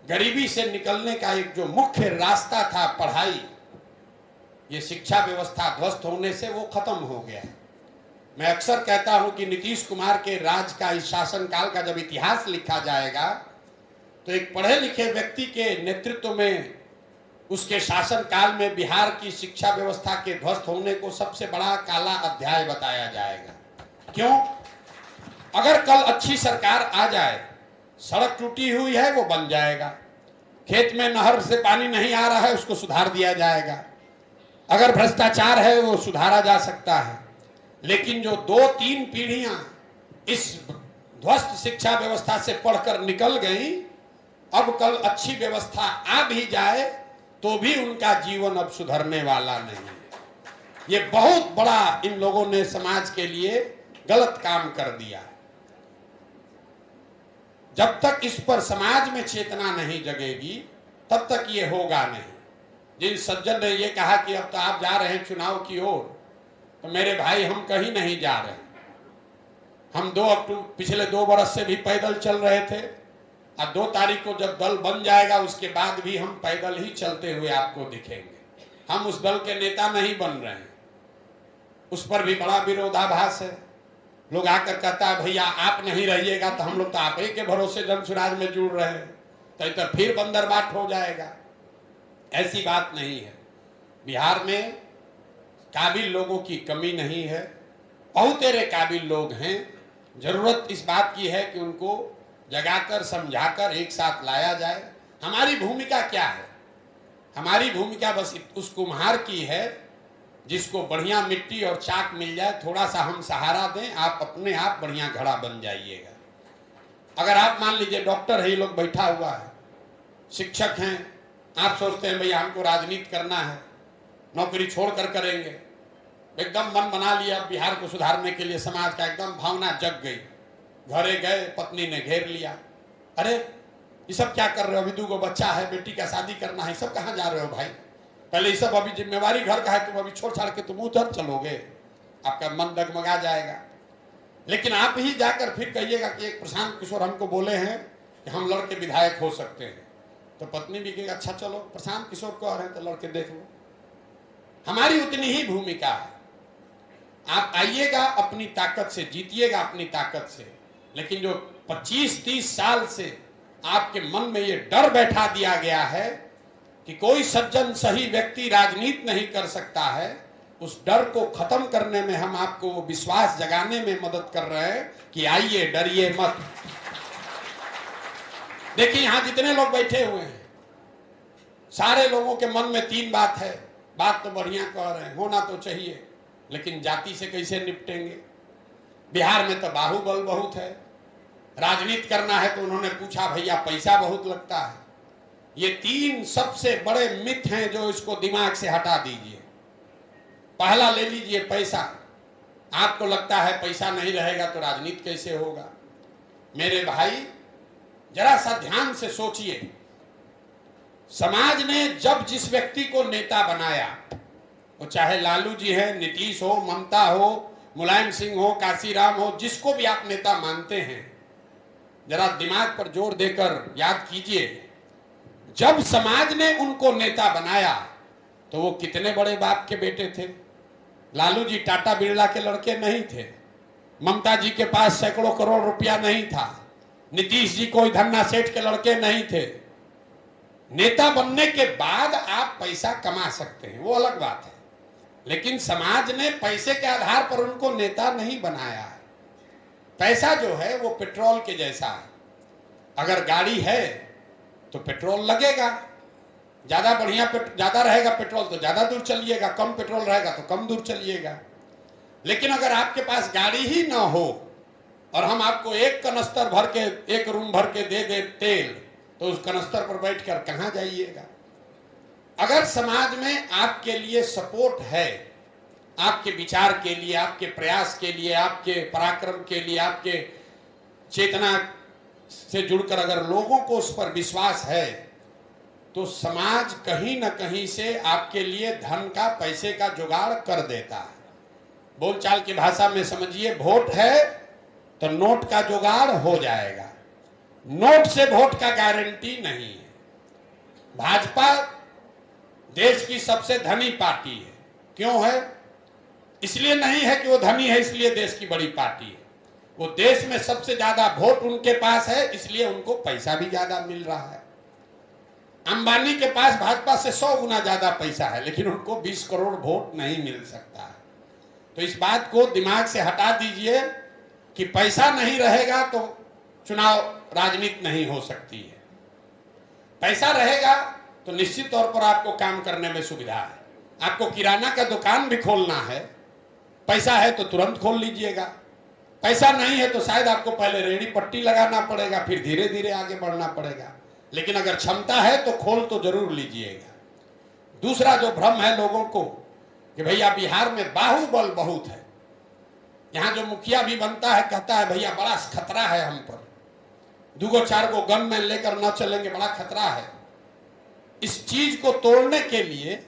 गरीबी से निकलने का एक जो मुख्य रास्ता था पढ़ाई, ये शिक्षा व्यवस्था ध्वस्त होने से वो खत्म हो गया। मैं अक्सर कहता हूं कि नीतीश कुमार के राज का, इस शासनकाल का जब इतिहास लिखा जाएगा तो एक पढ़े लिखे व्यक्ति के नेतृत्व में उसके शासनकाल में बिहार की शिक्षा व्यवस्था के ध्वस्त होने को सबसे बड़ा काला अध्याय बताया जाएगा। क्यों? अगर कल अच्छी सरकार आ जाए, सड़क टूटी हुई है वो बन जाएगा, खेत में नहर से पानी नहीं आ रहा है उसको सुधार दिया जाएगा, अगर भ्रष्टाचार है वो सुधारा जा सकता है। लेकिन जो 2-3 पीढ़ियां इस ध्वस्त शिक्षा व्यवस्था से पढ़कर निकल गई, अब कल अच्छी व्यवस्था आ भी जाए तो भी उनका जीवन अब सुधरने वाला नहीं है। ये बहुत बड़ा इन लोगों ने समाज के लिए गलत काम कर दिया। जब तक इस पर समाज में चेतना नहीं जगेगी तब तक ये होगा नहीं। जिन सज्जन ने ये कहा कि अब तो आप जा रहे हैं चुनाव की ओर, तो मेरे भाई हम कहीं नहीं जा रहे। हम पिछले 2 बरस से भी पैदल चल रहे थे, और 2 तारीख को जब दल बन जाएगा उसके बाद भी हम पैदल ही चलते हुए आपको दिखेंगे। हम उस दल के नेता नहीं बन रहे हैं, उस पर भी बड़ा विरोधाभास है। लोग आकर कहता है भैया आप नहीं रहिएगा तो हम लोग तो आप ही के भरोसे जनसुराज में जुड़ रहे हैं, तो फिर बंदरबाट हो जाएगा। ऐसी बात नहीं है। बिहार में काबिल लोगों की कमी नहीं है, बहुतेरे काबिल लोग हैं। जरूरत इस बात की है कि उनको जगाकर समझाकर एक साथ लाया जाए। हमारी भूमिका क्या है? हमारी भूमिका बस उस कुम्हार की है जिसको बढ़िया मिट्टी और चाक मिल जाए, थोड़ा सा हम सहारा दें, आप अपने आप बढ़िया घड़ा बन जाइएगा। अगर आप मान लीजिए डॉक्टर है, ये लोग बैठा हुआ है, शिक्षक हैं, आप सोचते हैं भैया हमको राजनीति करना है, नौकरी छोड़कर करेंगे, एकदम मन बना लिया बिहार को सुधारने के लिए, समाज का एकदम भावना जग गई, घरे गए, पत्नी ने घेर लिया, अरे ये सब क्या कर रहे हो, अभी 2 बच्चा है, बेटी का शादी करना है, सब कहाँ जा रहे हो भाई, पहले ये सब अभी जिम्मेवारी घर का है, तुम अभी छोड़ छाड़ के तुम उधर चलोगे, आपका मन डगमगा जाएगा। लेकिन आप ही जाकर फिर कहिएगा कि एक प्रशांत किशोर हमको बोले हैं कि हम लड़के विधायक हो सकते हैं, तो पत्नी भी कहेगा अच्छा चलो प्रशांत किशोर कह रहे हैं तो लड़के देख लो। हमारी उतनी ही भूमिका है। आप आइएगा, अपनी ताकत से जीतिएगा, अपनी ताकत से। लेकिन जो 25-30 साल से आपके मन में ये डर बैठा दिया गया है कि कोई सज्जन सही व्यक्ति राजनीति नहीं कर सकता है, उस डर को खत्म करने में हम आपको वो विश्वास जगाने में मदद कर रहे हैं कि आइए, डरिए मत। देखिए यहां जितने लोग बैठे हुए हैं, सारे लोगों के मन में 3 बात है। बात तो बढ़िया कह रहे हैं, होना तो चाहिए, लेकिन जाति से कैसे निपटेंगे? बिहार में तो बाहुबल बहुत है, राजनीति करना है तो उन्होंने पूछा भैया पैसा बहुत लगता है। ये 3 सबसे बड़े मिथ हैं जो इसको दिमाग से हटा दीजिए। पहला ले लीजिए पैसा। आपको लगता है पैसा नहीं रहेगा तो राजनीति कैसे होगा? मेरे भाई जरा सा ध्यान से सोचिए, समाज ने जब जिस व्यक्ति को नेता बनाया, वो चाहे लालू जी है, नीतीश हो, ममता हो, मुलायम सिंह हो, काशीराम हो, जिसको भी आप नेता मानते हैं, जरा दिमाग पर जोर देकर याद कीजिए, जब समाज ने उनको नेता बनाया तो वो कितने बड़े बाप के बेटे थे। लालू जी टाटा बिरला के लड़के नहीं थे, ममता जी के पास सैकड़ों करोड़ रुपया नहीं था, नीतीश जी कोई धन्ना सेठ के लड़के नहीं थे। नेता बनने के बाद आप पैसा कमा सकते हैं, वो अलग बात है, लेकिन समाज ने पैसे के आधार पर उनको नेता नहीं बनाया है। पैसा जो है वो पेट्रोल के जैसा है, अगर गाड़ी है तो पेट्रोल लगेगा, ज्यादा बढ़िया ज्यादा रहेगा पेट्रोल तो ज्यादा दूर चलिएगा, कम पेट्रोल रहेगा तो कम दूर चलिएगा। लेकिन अगर आपके पास गाड़ी ही ना हो और हम आपको एक कनस्तर भर के, एक रूम भर के दे दे तेल, तो उस कनस्तर पर बैठकर कहां जाइएगा। अगर समाज में आपके लिए सपोर्ट है, आपके विचार के लिए, आपके प्रयास के लिए, आपके पराक्रम के लिए, आपके चेतना से जुड़कर अगर लोगों को उस पर विश्वास है, तो समाज कहीं ना कहीं से आपके लिए धन का, पैसे का जुगाड़ कर देता है। बोलचाल की भाषा में समझिए, वोट है तो नोट का जुगाड़ हो जाएगा। नोट से वोट का गारंटी नहीं है। भाजपा देश की सबसे धनी पार्टी है। क्यों है? इसलिए नहीं है कि वो धनी है इसलिए देश की बड़ी पार्टी है, वो देश में सबसे ज्यादा वोट उनके पास है इसलिए उनको पैसा भी ज्यादा मिल रहा है। अंबानी के पास भाजपा से 100 गुना ज्यादा पैसा है, लेकिन उनको 20 करोड़ वोट नहीं मिल सकता है। तो इस बात को दिमाग से हटा दीजिए कि पैसा नहीं रहेगा तो चुनाव राजनीति नहीं हो सकती है। पैसा रहेगा तो निश्चित तौर पर आपको काम करने में सुविधा है। आपको किराना का दुकान भी खोलना है, पैसा है तो तुरंत खोल लीजिएगा, पैसा नहीं है तो शायद आपको पहले रेहड़ी पट्टी लगाना पड़ेगा, फिर धीरे धीरे आगे बढ़ना पड़ेगा। लेकिन अगर क्षमता है तो खोल तो जरूर लीजिएगा। दूसरा जो भ्रम है लोगों को कि भैया बिहार में बाहुबल बहुत है, यहां जो मुखिया भी बनता है कहता है भैया बड़ा खतरा है हम पर, 2-4 गो गन में लेकर न चलेंगे, बड़ा खतरा है। इस चीज को तोड़ने के लिए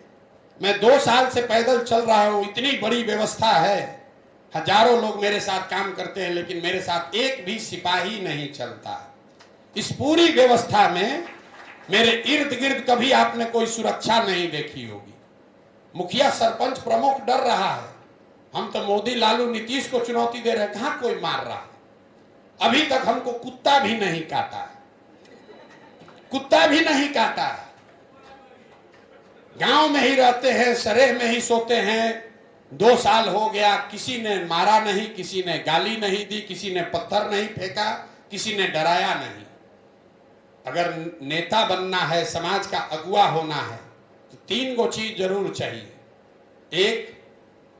मैं 2 साल से पैदल चल रहा हूं। इतनी बड़ी व्यवस्था है, हजारों लोग मेरे साथ काम करते हैं, लेकिन मेरे साथ एक भी सिपाही नहीं चलता। इस पूरी व्यवस्था में मेरे इर्द गिर्द कभी आपने कोई सुरक्षा नहीं देखी होगी। मुखिया सरपंच प्रमुख डर रहा है, हम तो मोदी लालू नीतीश को चुनौती दे रहे हैं, कहां कोई मार रहा है। अभी तक हमको कुत्ता भी नहीं काटा है, कुत्ता भी नहीं काटा है। गांव में ही रहते हैं, सरेह में ही सोते हैं। 2 साल हो गया, किसी ने मारा नहीं, किसी ने गाली नहीं दी, किसी ने पत्थर नहीं फेंका, किसी ने डराया नहीं। अगर नेता बनना है, समाज का अगुवा होना है, तो 3 गो चीज जरूर चाहिए। एक,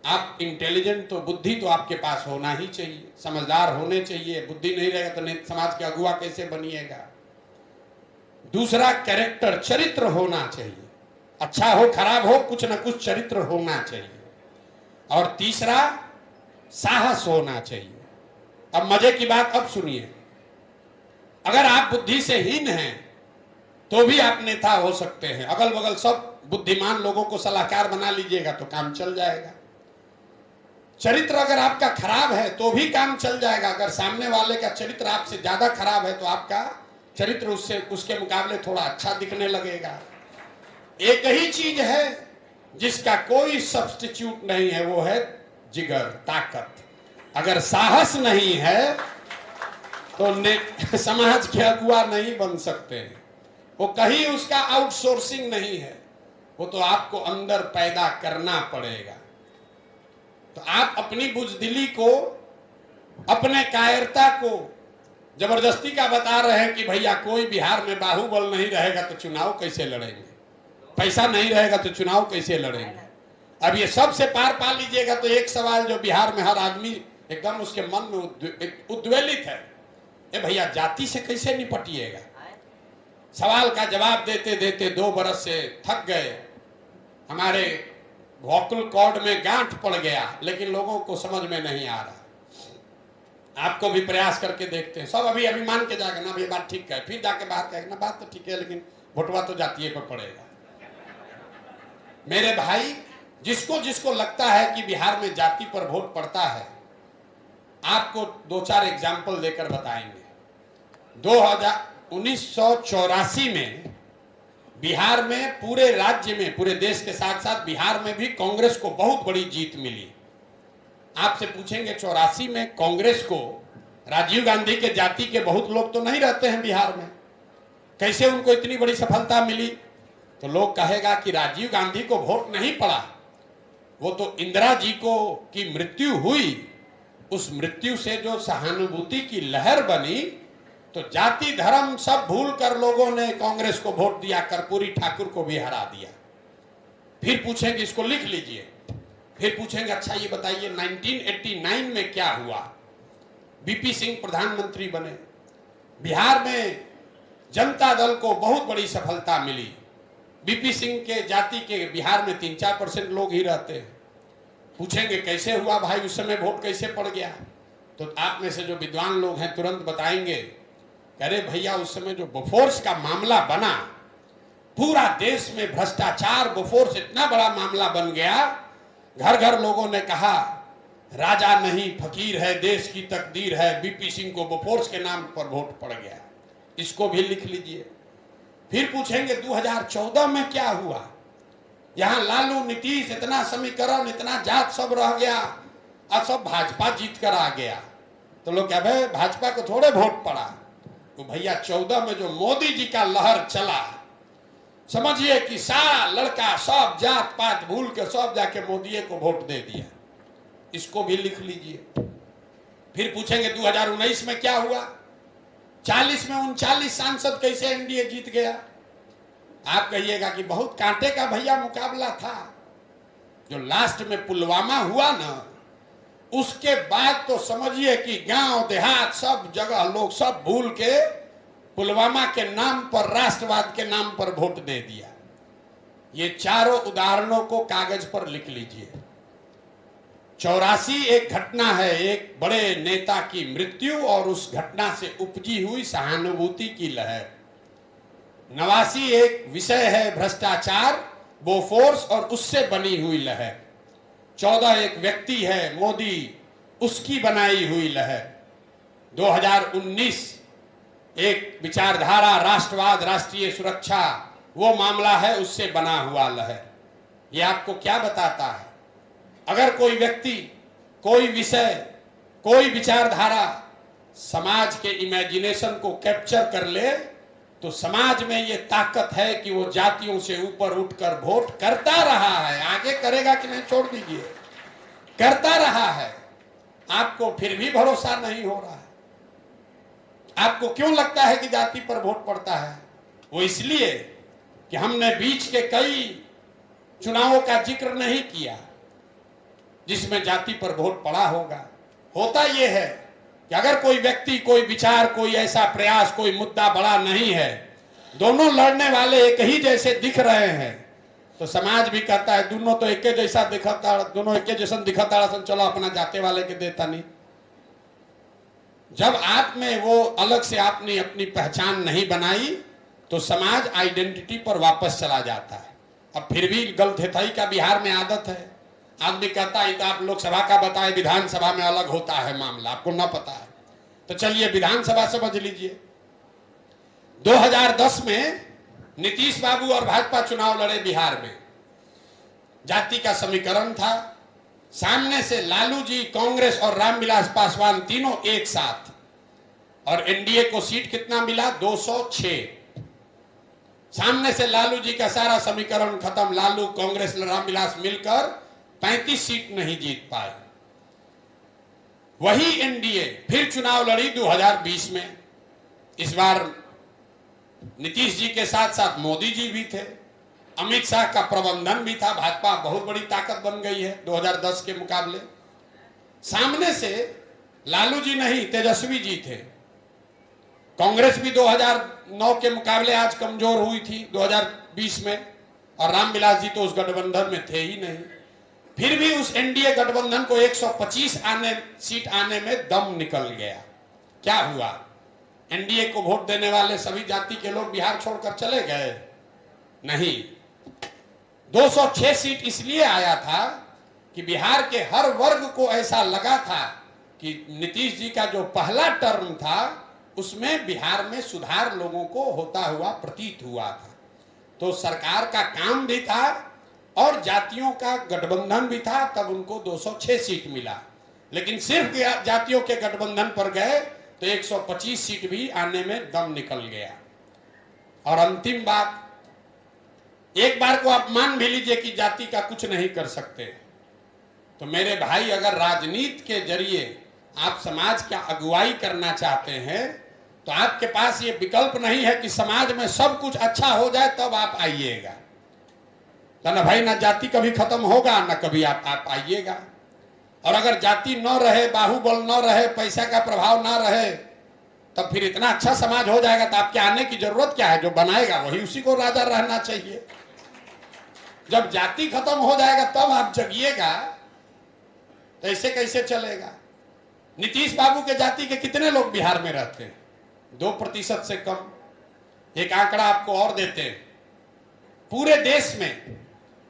आप इंटेलिजेंट, तो बुद्धि तो आपके पास होना ही चाहिए, समझदार होने चाहिए। बुद्धि नहीं रहेगा तो समाज के अगुवा कैसे बनिएगा। दूसरा, कैरेक्टर, चरित्र होना चाहिए, अच्छा हो खराब हो कुछ ना कुछ चरित्र होना चाहिए। और तीसरा, साहस होना चाहिए। अब मजे की बात अब सुनिए, अगर आप बुद्धि से हीन हैं तो भी आप नेता हो सकते हैं। अगल बगल सब बुद्धिमान लोगों को सलाहकार बना लीजिएगा तो काम चल जाएगा। चरित्र अगर आपका खराब है तो भी काम चल जाएगा। अगर सामने वाले का चरित्र आपसे ज्यादा खराब है तो आपका चरित्र उसके मुकाबले थोड़ा अच्छा दिखने लगेगा। एक ही चीज है जिसका कोई सब्स्टिट्यूट नहीं है, वो है जिगर, ताकत। अगर साहस नहीं है तो समाज के अगुआ नहीं बन सकते हैं। वो कहीं उसका आउटसोर्सिंग नहीं है, वो तो आपको अंदर पैदा करना पड़ेगा। तो आप अपनी बुजदिली को, अपने कायरता को जबरदस्ती का बता रहे हैं कि भैया कोई बिहार में बाहुबल नहीं रहेगा तो चुनाव कैसे लड़ेंगे, पैसा नहीं रहेगा तो चुनाव कैसे लड़ेंगे। अब ये सब से पार पा लीजिएगा तो एक सवाल जो बिहार में हर आदमी एकदम उसके मन में उद्वेलित है, ए भैया जाति से कैसे निपटिएगा। सवाल का जवाब देते देते 2 बरस से थक गए, हमारे वोकल कॉर्ड में गांठ पड़ गया, लेकिन लोगों को समझ में नहीं आ रहा। आपको भी प्रयास करके देखते हैं, सब अभी मान के जाएगा ना, ये बात ठीक है, फिर जाके बाहर कहेगा ना बात तो ठीक है, लेकिन भोटवा तो जातीय पर पड़ेगा। मेरे भाई, जिसको जिसको लगता है कि बिहार में जाति पर वोट पड़ता है, आपको 2-4 एग्जाम्पल देकर बताएंगे। 1984 में बिहार में, पूरे राज्य में, पूरे देश के साथ साथ बिहार में भी कांग्रेस को बहुत बड़ी जीत मिली। आपसे पूछेंगे 84 में कांग्रेस को, राजीव गांधी के जाति के बहुत लोग तो नहीं रहते हैं बिहार में, कैसे उनको इतनी बड़ी सफलता मिली? तो लोग कहेगा कि राजीव गांधी को वोट नहीं पड़ा, वो तो इंदिरा जी को की मृत्यु हुई, उस मृत्यु से जो सहानुभूति की लहर बनी, तो जाति धर्म सब भूल कर लोगों ने कांग्रेस को वोट दिया, कर्पूरी ठाकुर को भी हरा दिया। फिर पूछेंगे, इसको लिख लीजिए, फिर पूछेंगे अच्छा ये बताइए 1989 में क्या हुआ? बीपी सिंह प्रधानमंत्री बने, बिहार में जनता दल को बहुत बड़ी सफलता मिली। बीपी सिंह के जाति के बिहार में 3-4% लोग ही रहते हैं। पूछेंगे कैसे हुआ भाई, उस समय वोट कैसे पड़ गया? तो आप में से जो विद्वान लोग हैं तुरंत बताएंगे, अरे भैया उस समय जो बोफोर्स का मामला बना, पूरा देश में भ्रष्टाचार, बोफोर्स इतना बड़ा मामला बन गया, घर घर लोगों ने कहा राजा नहीं फकीर है, देश की तकदीर है, बीपी सिंह को बोफोर्स के नाम पर वोट पड़ गया। इसको भी लिख लीजिए। फिर पूछेंगे 2014 में क्या हुआ? यहां लालू नीतीश इतना समीकरण, इतना जात सब रह गया, अब सब भाजपा जीत कर आ गया। तो लोग क्या भाई भाजपा को थोड़े वोट पड़ा? तो भैया 14 में जो मोदी जी का लहर चला, समझिए कि सारा लड़का सब जात पात भूल के सब जाके मोदी को वोट दे दिया। इसको भी लिख लीजिए। फिर पूछेंगे 2019 में क्या हुआ? 40 में 39 सांसद कैसे एनडीए जीत गया? आप कहिएगा कि बहुत कांटे का भैया मुकाबला था। जो लास्ट में पुलवामा हुआ ना, उसके बाद तो समझिए कि गांव देहात सब जगह लोग सब भूल के पुलवामा के नाम पर, राष्ट्रवाद के नाम पर वोट दे दिया। ये चारों उदाहरणों को कागज पर लिख लीजिए। 84 एक घटना है, एक बड़े नेता की मृत्यु और उस घटना से उपजी हुई सहानुभूति की लहर। 89 एक विषय है भ्रष्टाचार, बोफोर्स और उससे बनी हुई लहर। 14 एक व्यक्ति है मोदी, उसकी बनाई हुई लहर। 2019 एक विचारधारा, राष्ट्रवाद, राष्ट्रीय सुरक्षा, वो मामला है, उससे बना हुआ लहर। ये आपको क्या बताता है? अगर कोई व्यक्ति, कोई विषय, कोई विचारधारा समाज के इमेजिनेशन को कैप्चर कर ले, तो समाज में ये ताकत है कि वो जातियों से ऊपर उठकर वोट करता रहा है। आगे करेगा कि नहीं छोड़ दीजिए, करता रहा है। आपको फिर भी भरोसा नहीं हो रहा है। आपको क्यों लगता है कि जाति पर वोट पड़ता है? वो इसलिए कि हमने बीच के कई चुनावों का जिक्र नहीं किया जिसमें जाति पर वोट पड़ा होगा। होता यह है कि अगर कोई व्यक्ति, कोई विचार, कोई ऐसा प्रयास, कोई मुद्दा बड़ा नहीं है, दोनों लड़ने वाले एक ही जैसे दिख रहे हैं, तो समाज भी कहता है दोनों तो एक जैसा दिखता, दोनों एक जैसा दिखता, चलो अपना जाते वाले के देता नहीं। जब आप में वो अलग से आपने अपनी पहचान नहीं बनाई, तो समाज आइडेंटिटी पर वापस चला जाता है। अब फिर भी गलथेथाई का बिहार में आदत है। आदमी कहता है तो आप लोकसभा का बताए, विधानसभा में अलग होता है मामला, आपको ना पता है। तो चलिए विधानसभा समझ लीजिए। 2010 में नीतीश बाबू और भाजपा चुनाव लड़े बिहार में। जाति का समीकरण था, सामने से लालू जी, कांग्रेस और रामविलास पासवान तीनों एक साथ, और एनडीए को सीट कितना मिला? 206। सामने से लालू जी का सारा समीकरण खत्म, लालू, कांग्रेस, रामविलास मिलकर 35 सीट नहीं जीत पाए। वही एनडीए फिर चुनाव लड़ी 2020 में। इस बार नीतीश जी के साथ साथ मोदी जी भी थे, अमित शाह का प्रबंधन भी था, भाजपा बहुत बड़ी ताकत बन गई है 2010 के मुकाबले। सामने से लालू जी नहीं, तेजस्वी जी थे। कांग्रेस भी 2009 के मुकाबले आज कमजोर हुई थी 2020 में, और रामविलास जी तो उस गठबंधन में थे ही नहीं। फिर भी उस एनडीए गठबंधन को 125 सीट आने में दम निकल गया। क्या हुआ? एनडीए को वोट देने वाले सभी जाति के लोग बिहार छोड़कर चले गए? नहीं। 206 सीट इसलिए आया था कि बिहार के हर वर्ग को ऐसा लगा था कि नीतीश जी का जो पहला टर्म था उसमें बिहार में सुधार लोगों को होता हुआ प्रतीत हुआ था। तो सरकार का काम भी था और जातियों का गठबंधन भी था, तब उनको 206 सीट मिला। लेकिन सिर्फ जातियों के गठबंधन पर गए तो 125 सीट भी आने में दम निकल गया। और अंतिम बात, एक बार को आप मान भी लीजिए कि जाति का कुछ नहीं कर सकते, तो मेरे भाई अगर राजनीति के जरिए आप समाज का अगुवाई करना चाहते हैं तो आपके पास ये विकल्प नहीं है कि समाज में सब कुछ अच्छा हो जाए तब आप आइएगा। ना भाई, ना जाति कभी खत्म होगा ना कभी आप आइएगा। और अगर जाति न रहे, बाहुबल न रहे, पैसा का प्रभाव ना रहे, तब फिर इतना अच्छा समाज हो जाएगा तो आपके आने की जरूरत क्या है? जो बनाएगा वही उसी को राजा रहना चाहिए। जब जाति खत्म हो जाएगा तब आप जगिएगा, तो ऐसे कैसे चलेगा? नीतीश बाबू के जाति के कितने लोग बिहार में रहते हैं? 2% से कम। एक आंकड़ा आपको और देते हैं, पूरे देश में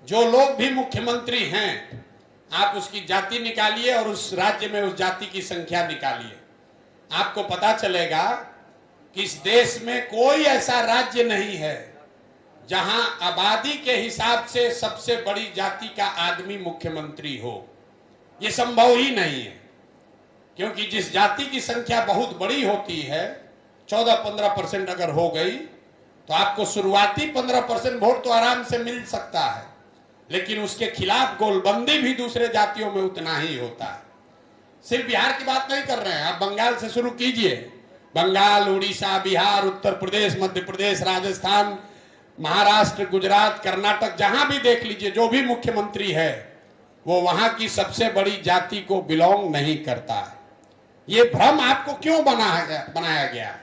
जो लोग भी मुख्यमंत्री हैं, आप उसकी जाति निकालिए और उस राज्य में उस जाति की संख्या निकालिए, आपको पता चलेगा कि इस देश में कोई ऐसा राज्य नहीं है जहां आबादी के हिसाब से सबसे बड़ी जाति का आदमी मुख्यमंत्री हो। यह संभव ही नहीं है, क्योंकि जिस जाति की संख्या बहुत बड़ी होती है, 14-15% अगर हो गई, तो आपको शुरुआती 15% वोट तो आराम से मिल सकता है, लेकिन उसके खिलाफ गोलबंदी भी दूसरे जातियों में उतना ही होता है। सिर्फ बिहार की बात नहीं कर रहे हैं, आप बंगाल से शुरू कीजिए। बंगाल, उड़ीसा, बिहार, उत्तर प्रदेश, मध्य प्रदेश, राजस्थान, महाराष्ट्र, गुजरात, कर्नाटक, जहां भी देख लीजिए, जो भी मुख्यमंत्री है वो वहां की सबसे बड़ी जाति को बिलोंग नहीं करता है। ये भ्रम आपको क्यों बनाया गया है?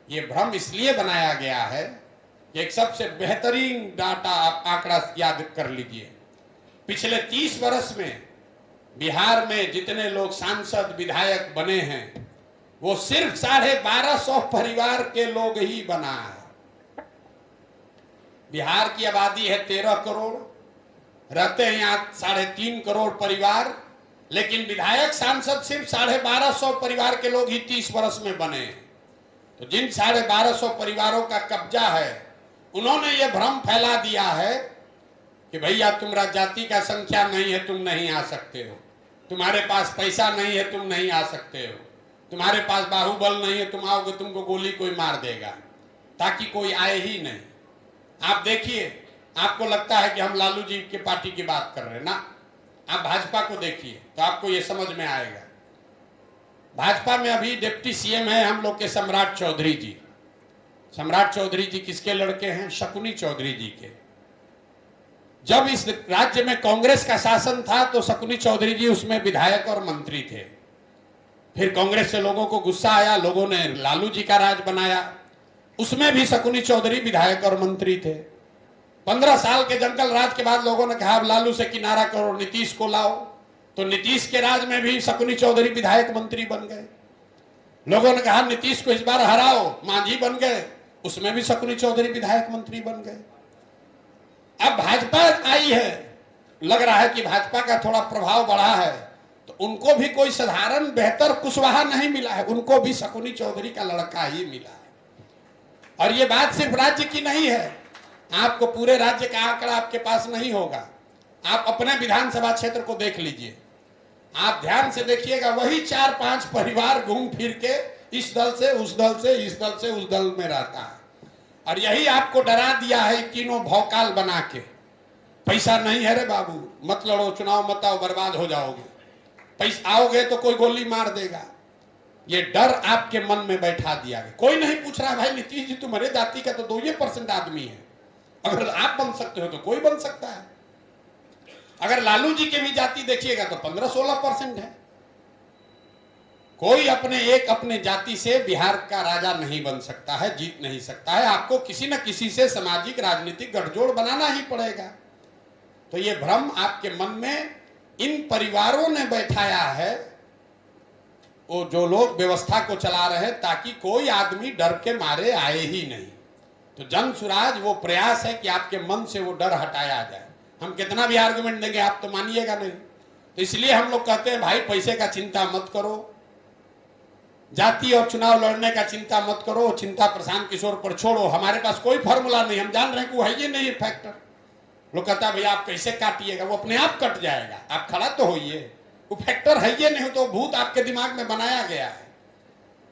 ये भ्रम इसलिए बनाया गया है कि एक सबसे बेहतरीन डाटा, आप आंकड़ा याद कर लीजिए, पिछले 30 वर्ष में बिहार में जितने लोग सांसद विधायक बने हैं वो सिर्फ 1250 परिवार के लोग ही बना है। बिहार की आबादी है 13 करोड़, रहते हैं यहाँ 3.5 करोड़ परिवार, लेकिन विधायक सांसद सिर्फ 1250 परिवार के लोग ही 30 वर्ष में बने। तो जिन 1250 परिवारों का कब्जा है, उन्होंने ये भ्रम फैला दिया है कि भैया तुम्हारा जाति का संख्या नहीं है, तुम नहीं आ सकते हो, तुम्हारे पास पैसा नहीं है, तुम नहीं आ सकते हो, तुम्हारे पास बाहुबल नहीं है, तुम आओगे तुमको गोली कोई मार देगा, ताकि कोई आए ही नहीं। आप देखिए, आपको लगता है कि हम लालू जी के पार्टी की बात कर रहे हैं ना, आप भाजपा को देखिए तो आपको ये समझ में आएगा। भाजपा में अभी डिप्टी सीएम है हम लोग के सम्राट चौधरी जी। सम्राट चौधरी जी किसके लड़के हैं? शकुनी चौधरी जी के। जब इस राज्य में कांग्रेस का शासन था तो शकुनी चौधरी जी उसमें विधायक और मंत्री थे। फिर कांग्रेस से लोगों को गुस्सा आया, लोगों ने लालू जी का राज बनाया, उसमें भी शकुनी चौधरी विधायक और मंत्री थे। 15 साल के जंगल राज के बाद लोगों ने कहा अब लालू से किनारा करो, नीतीश को लाओ, तो नीतीश के राज में भी शकुनी चौधरी विधायक मंत्री बन गए। लोगों ने कहा नीतीश को इस बार हराओ, मांझी बन गए, उसमें भी शकुनी चौधरी विधायक मंत्री बन गए। अब भाजपा आई है, लग रहा है कि भाजपा का थोड़ा प्रभाव बढ़ा है, तो उनको भी कोई साधारण बेहतर कुशवाहा नहीं मिला है, उनको भी शकुनी चौधरी का लड़का ही मिला है। और ये बात सिर्फ राज्य की नहीं है, आपको पूरे राज्य का आंकड़ा आपके पास नहीं होगा। आप अपने विधानसभा क्षेत्र को देख लीजिए, आप ध्यान से देखिएगा, वही 4-5 परिवार घूम फिर के इस दल से उस दल से, इस दल से उस दल में रहता है। और यही आपको डरा दिया है तीनों भौकाल बना के, पैसा नहीं है रे बाबू, मत लड़ो, चुनाव मत आओ, बर्बाद हो जाओगे, पैसा आओगे तो कोई गोली मार देगा। ये डर आपके मन में बैठा दिया गया। कोई नहीं पूछ रहा भाई नीतीश जी तुम्हारे जाति का तो 2% आदमी है, अगर आप बन सकते हो तो कोई बन सकता है। अगर लालू जी के भी जाति देखिएगा तो 15-16% है। कोई अपने जाति से बिहार का राजा नहीं बन सकता है, जीत नहीं सकता है। आपको किसी न किसी से सामाजिक राजनीतिक गठजोड़ बनाना ही पड़ेगा। तो ये भ्रम आपके मन में इन परिवारों ने बैठाया है, वो जो लोग व्यवस्था को चला रहे हैं, ताकि कोई आदमी डर के मारे आए ही नहीं। तो जन सुराज वो प्रयास है कि आपके मन से वो डर हटाया जाए। हम कितना भी आर्गुमेंट देंगे आप तो मानिएगा नहीं। तो इसलिए हम लोग कहते हैं भाई पैसे का चिंता मत करो, जाति और चुनाव लड़ने का चिंता मत करो, चिंता प्रशांत किशोर पर छोड़ो, हमारे पास कोई फॉर्मूला नहीं, हम जान रहे हैं कि वो है ये नहीं है फैक्टर। लोग कहता है भैया आप कैसे काटिएगा, वो अपने आप कट जाएगा, आप खड़ा तो होइए, वो फैक्टर है ये नहीं, तो भूत आपके दिमाग में बनाया गया है।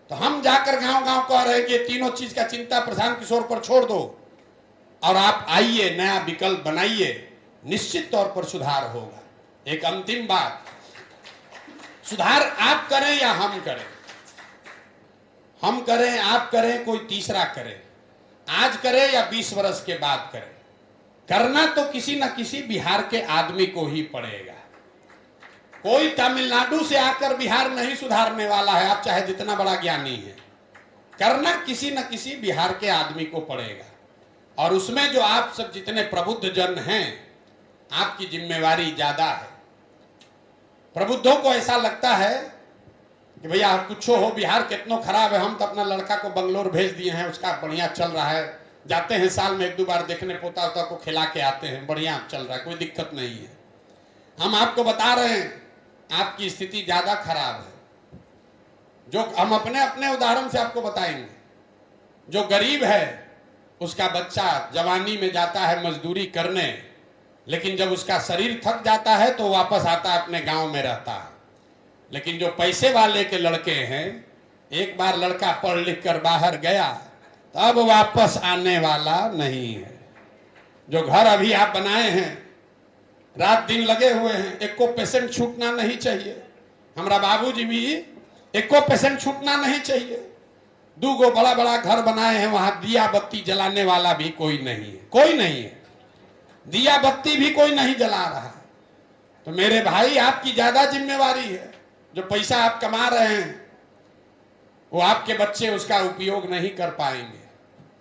तो हम जाकर गांव गांव कह रहे हैं कि तीनों चीज का चिंता प्रशांत किशोर पर छोड़ दो और आप आइए, नया विकल्प बनाइए, निश्चित तौर पर सुधार होगा। एक अंतिम बात, सुधार आप करें या हम करें, हम करें, आप करें, कोई तीसरा करे, आज करे या 20 वर्ष के बाद करे, करना तो किसी न किसी बिहार के आदमी को ही पड़ेगा। कोई तमिलनाडु से आकर बिहार नहीं सुधारने वाला है, आप चाहे जितना बड़ा ज्ञानी है, करना किसी न किसी बिहार के आदमी को पड़ेगा। और उसमें जो आप सब जितने प्रबुद्ध जन हैं, आपकी जिम्मेवारी ज्यादा है। प्रबुद्धों को ऐसा लगता है कि भैया कुछ हो, बिहार कितना खराब है, हम तो अपना लड़का को बंगलोर भेज दिए हैं, उसका बढ़िया चल रहा है, जाते हैं साल में 1-2 बार देखने, पोता उता को खिला के आते हैं, बढ़िया चल रहा है, कोई दिक्कत नहीं है। हम आपको बता रहे हैं आपकी स्थिति ज्यादा खराब है। जो हम अपने अपने उदाहरण से आपको बताएंगे, जो गरीब है उसका बच्चा जवानी में जाता है मजदूरी करने, लेकिन जब उसका शरीर थक जाता है तो वापस आता है, अपने गांव में रहता है। लेकिन जो पैसे वाले के लड़के हैं, एक बार लड़का पढ़ लिख कर बाहर गया तो अब वापस आने वाला नहीं है। जो घर अभी आप बनाए हैं, रात दिन लगे हुए हैं, एको पेशेंट छूटना नहीं चाहिए। हमारा बाबूजी भी एको पेशेंट छूटना नहीं चाहिए। 2 बड़ा बड़ा घर बनाए हैं, वहां दिया बत्ती जलाने वाला भी कोई नहीं है, कोई नहीं है, दिया बत्ती भी कोई नहीं जला रहा है। तो मेरे भाई आपकी ज्यादा जिम्मेवारी है। जो पैसा आप कमा रहे हैं वो आपके बच्चे उसका उपयोग नहीं कर पाएंगे,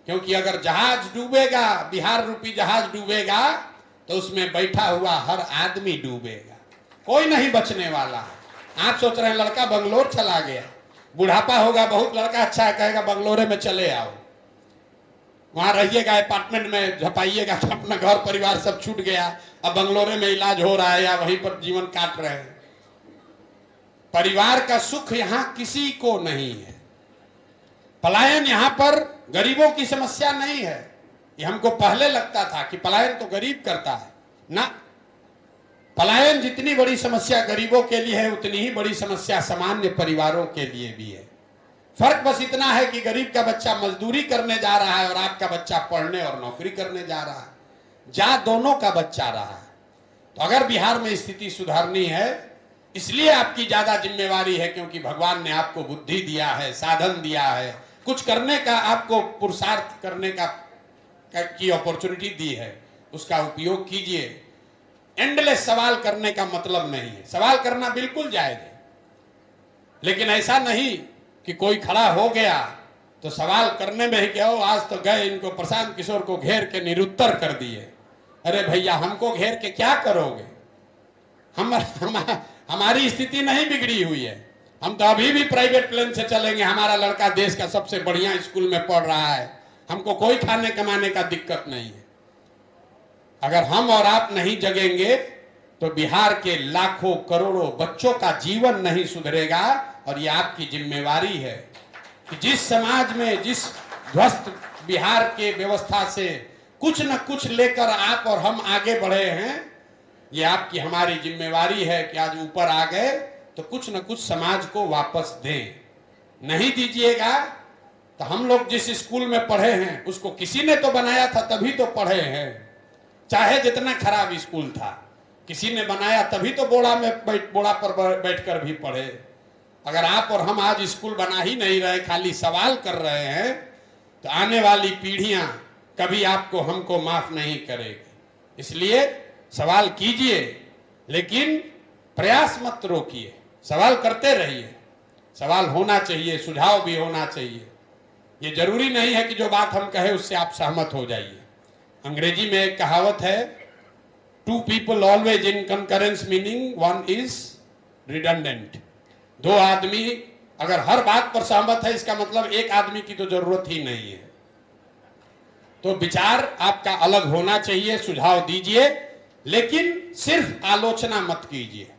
क्योंकि अगर जहाज डूबेगा, बिहार रूपी जहाज डूबेगा, तो उसमें बैठा हुआ हर आदमी डूबेगा, कोई नहीं बचने वाला है। आप सोच रहे हैं लड़का बंगलोर चला गया, बुढ़ापा होगा, बहुत लड़का अच्छा है, कहेगा बंगलोरे में चले आओ, वहां रहिएगा, अपार्टमेंट में झपाइएगा, अपना घर परिवार सब छूट गया, अब बंगलोरे में इलाज हो रहा है या वहीं पर जीवन काट रहे हैं। परिवार का सुख यहां किसी को नहीं है। पलायन यहां पर गरीबों की समस्या नहीं है। ये हमको पहले लगता था कि पलायन तो गरीब करता है, ना, पलायन जितनी बड़ी समस्या गरीबों के लिए है, उतनी ही बड़ी समस्या सामान्य परिवारों के लिए भी है। फर्क बस इतना है कि गरीब का बच्चा मजदूरी करने जा रहा है और आपका बच्चा पढ़ने और नौकरी करने जा रहा है, जा दोनों का बच्चा रहा है। तो अगर बिहार में स्थिति सुधारनी है, इसलिए आपकी ज्यादा जिम्मेवारी है, क्योंकि भगवान ने आपको बुद्धि दिया है, साधन दिया है, कुछ करने का, आपको पुरुषार्थ करने का की अपॉर्चुनिटी दी है, उसका उपयोग कीजिए। एंडलेस सवाल करने का मतलब नहीं है, सवाल करना बिल्कुल जायज है, लेकिन ऐसा नहीं कि कोई खड़ा हो गया तो सवाल करने में ही क्या हो, आज तो गए इनको प्रशांत किशोर को घेर के निरुत्तर कर दिए। अरे भैया हमको घेर के क्या करोगे, हमारी स्थिति नहीं बिगड़ी हुई है, हम तो अभी भी प्राइवेट प्लेन से चलेंगे, हमारा लड़का देश का सबसे बढ़िया स्कूल में पढ़ रहा है, हमको कोई खाने कमाने का दिक्कत नहीं है। अगर हम और आप नहीं जगेंगे तो बिहार के लाखों करोड़ों बच्चों का जीवन नहीं सुधरेगा। और ये आपकी जिम्मेवारी है कि जिस समाज में, जिस ध्वस्त बिहार के व्यवस्था से कुछ न कुछ लेकर आप और हम आगे बढ़े हैं, ये आपकी हमारी जिम्मेवारी है कि आज ऊपर आ गए तो कुछ न कुछ समाज को वापस दें। नहीं दीजिएगा तो हम लोग जिस स्कूल में पढ़े हैं उसको किसी ने तो बनाया था, तभी तो पढ़े हैं, चाहे जितना खराब स्कूल था, किसी ने बनाया तभी तो बोड़ा पर बैठकर भी पढ़े। अगर आप और हम आज स्कूल बना ही नहीं रहे, खाली सवाल कर रहे हैं, तो आने वाली पीढ़ियां कभी आपको हमको माफ नहीं करेगी। इसलिए सवाल कीजिए, लेकिन प्रयास मत रोकिए, सवाल करते रहिए, सवाल होना चाहिए, सुझाव भी होना चाहिए। ये जरूरी नहीं है कि जो बात हम कहें उससे आप सहमत हो जाइए। अंग्रेजी में एक कहावत है, 2 people always in concurrence meaning one is redundant। 2 आदमी अगर हर बात पर सहमत है, इसका मतलब एक आदमी की तो जरूरत ही नहीं है। तो विचार आपका अलग होना चाहिए, सुझाव दीजिए, लेकिन सिर्फ आलोचना मत कीजिए।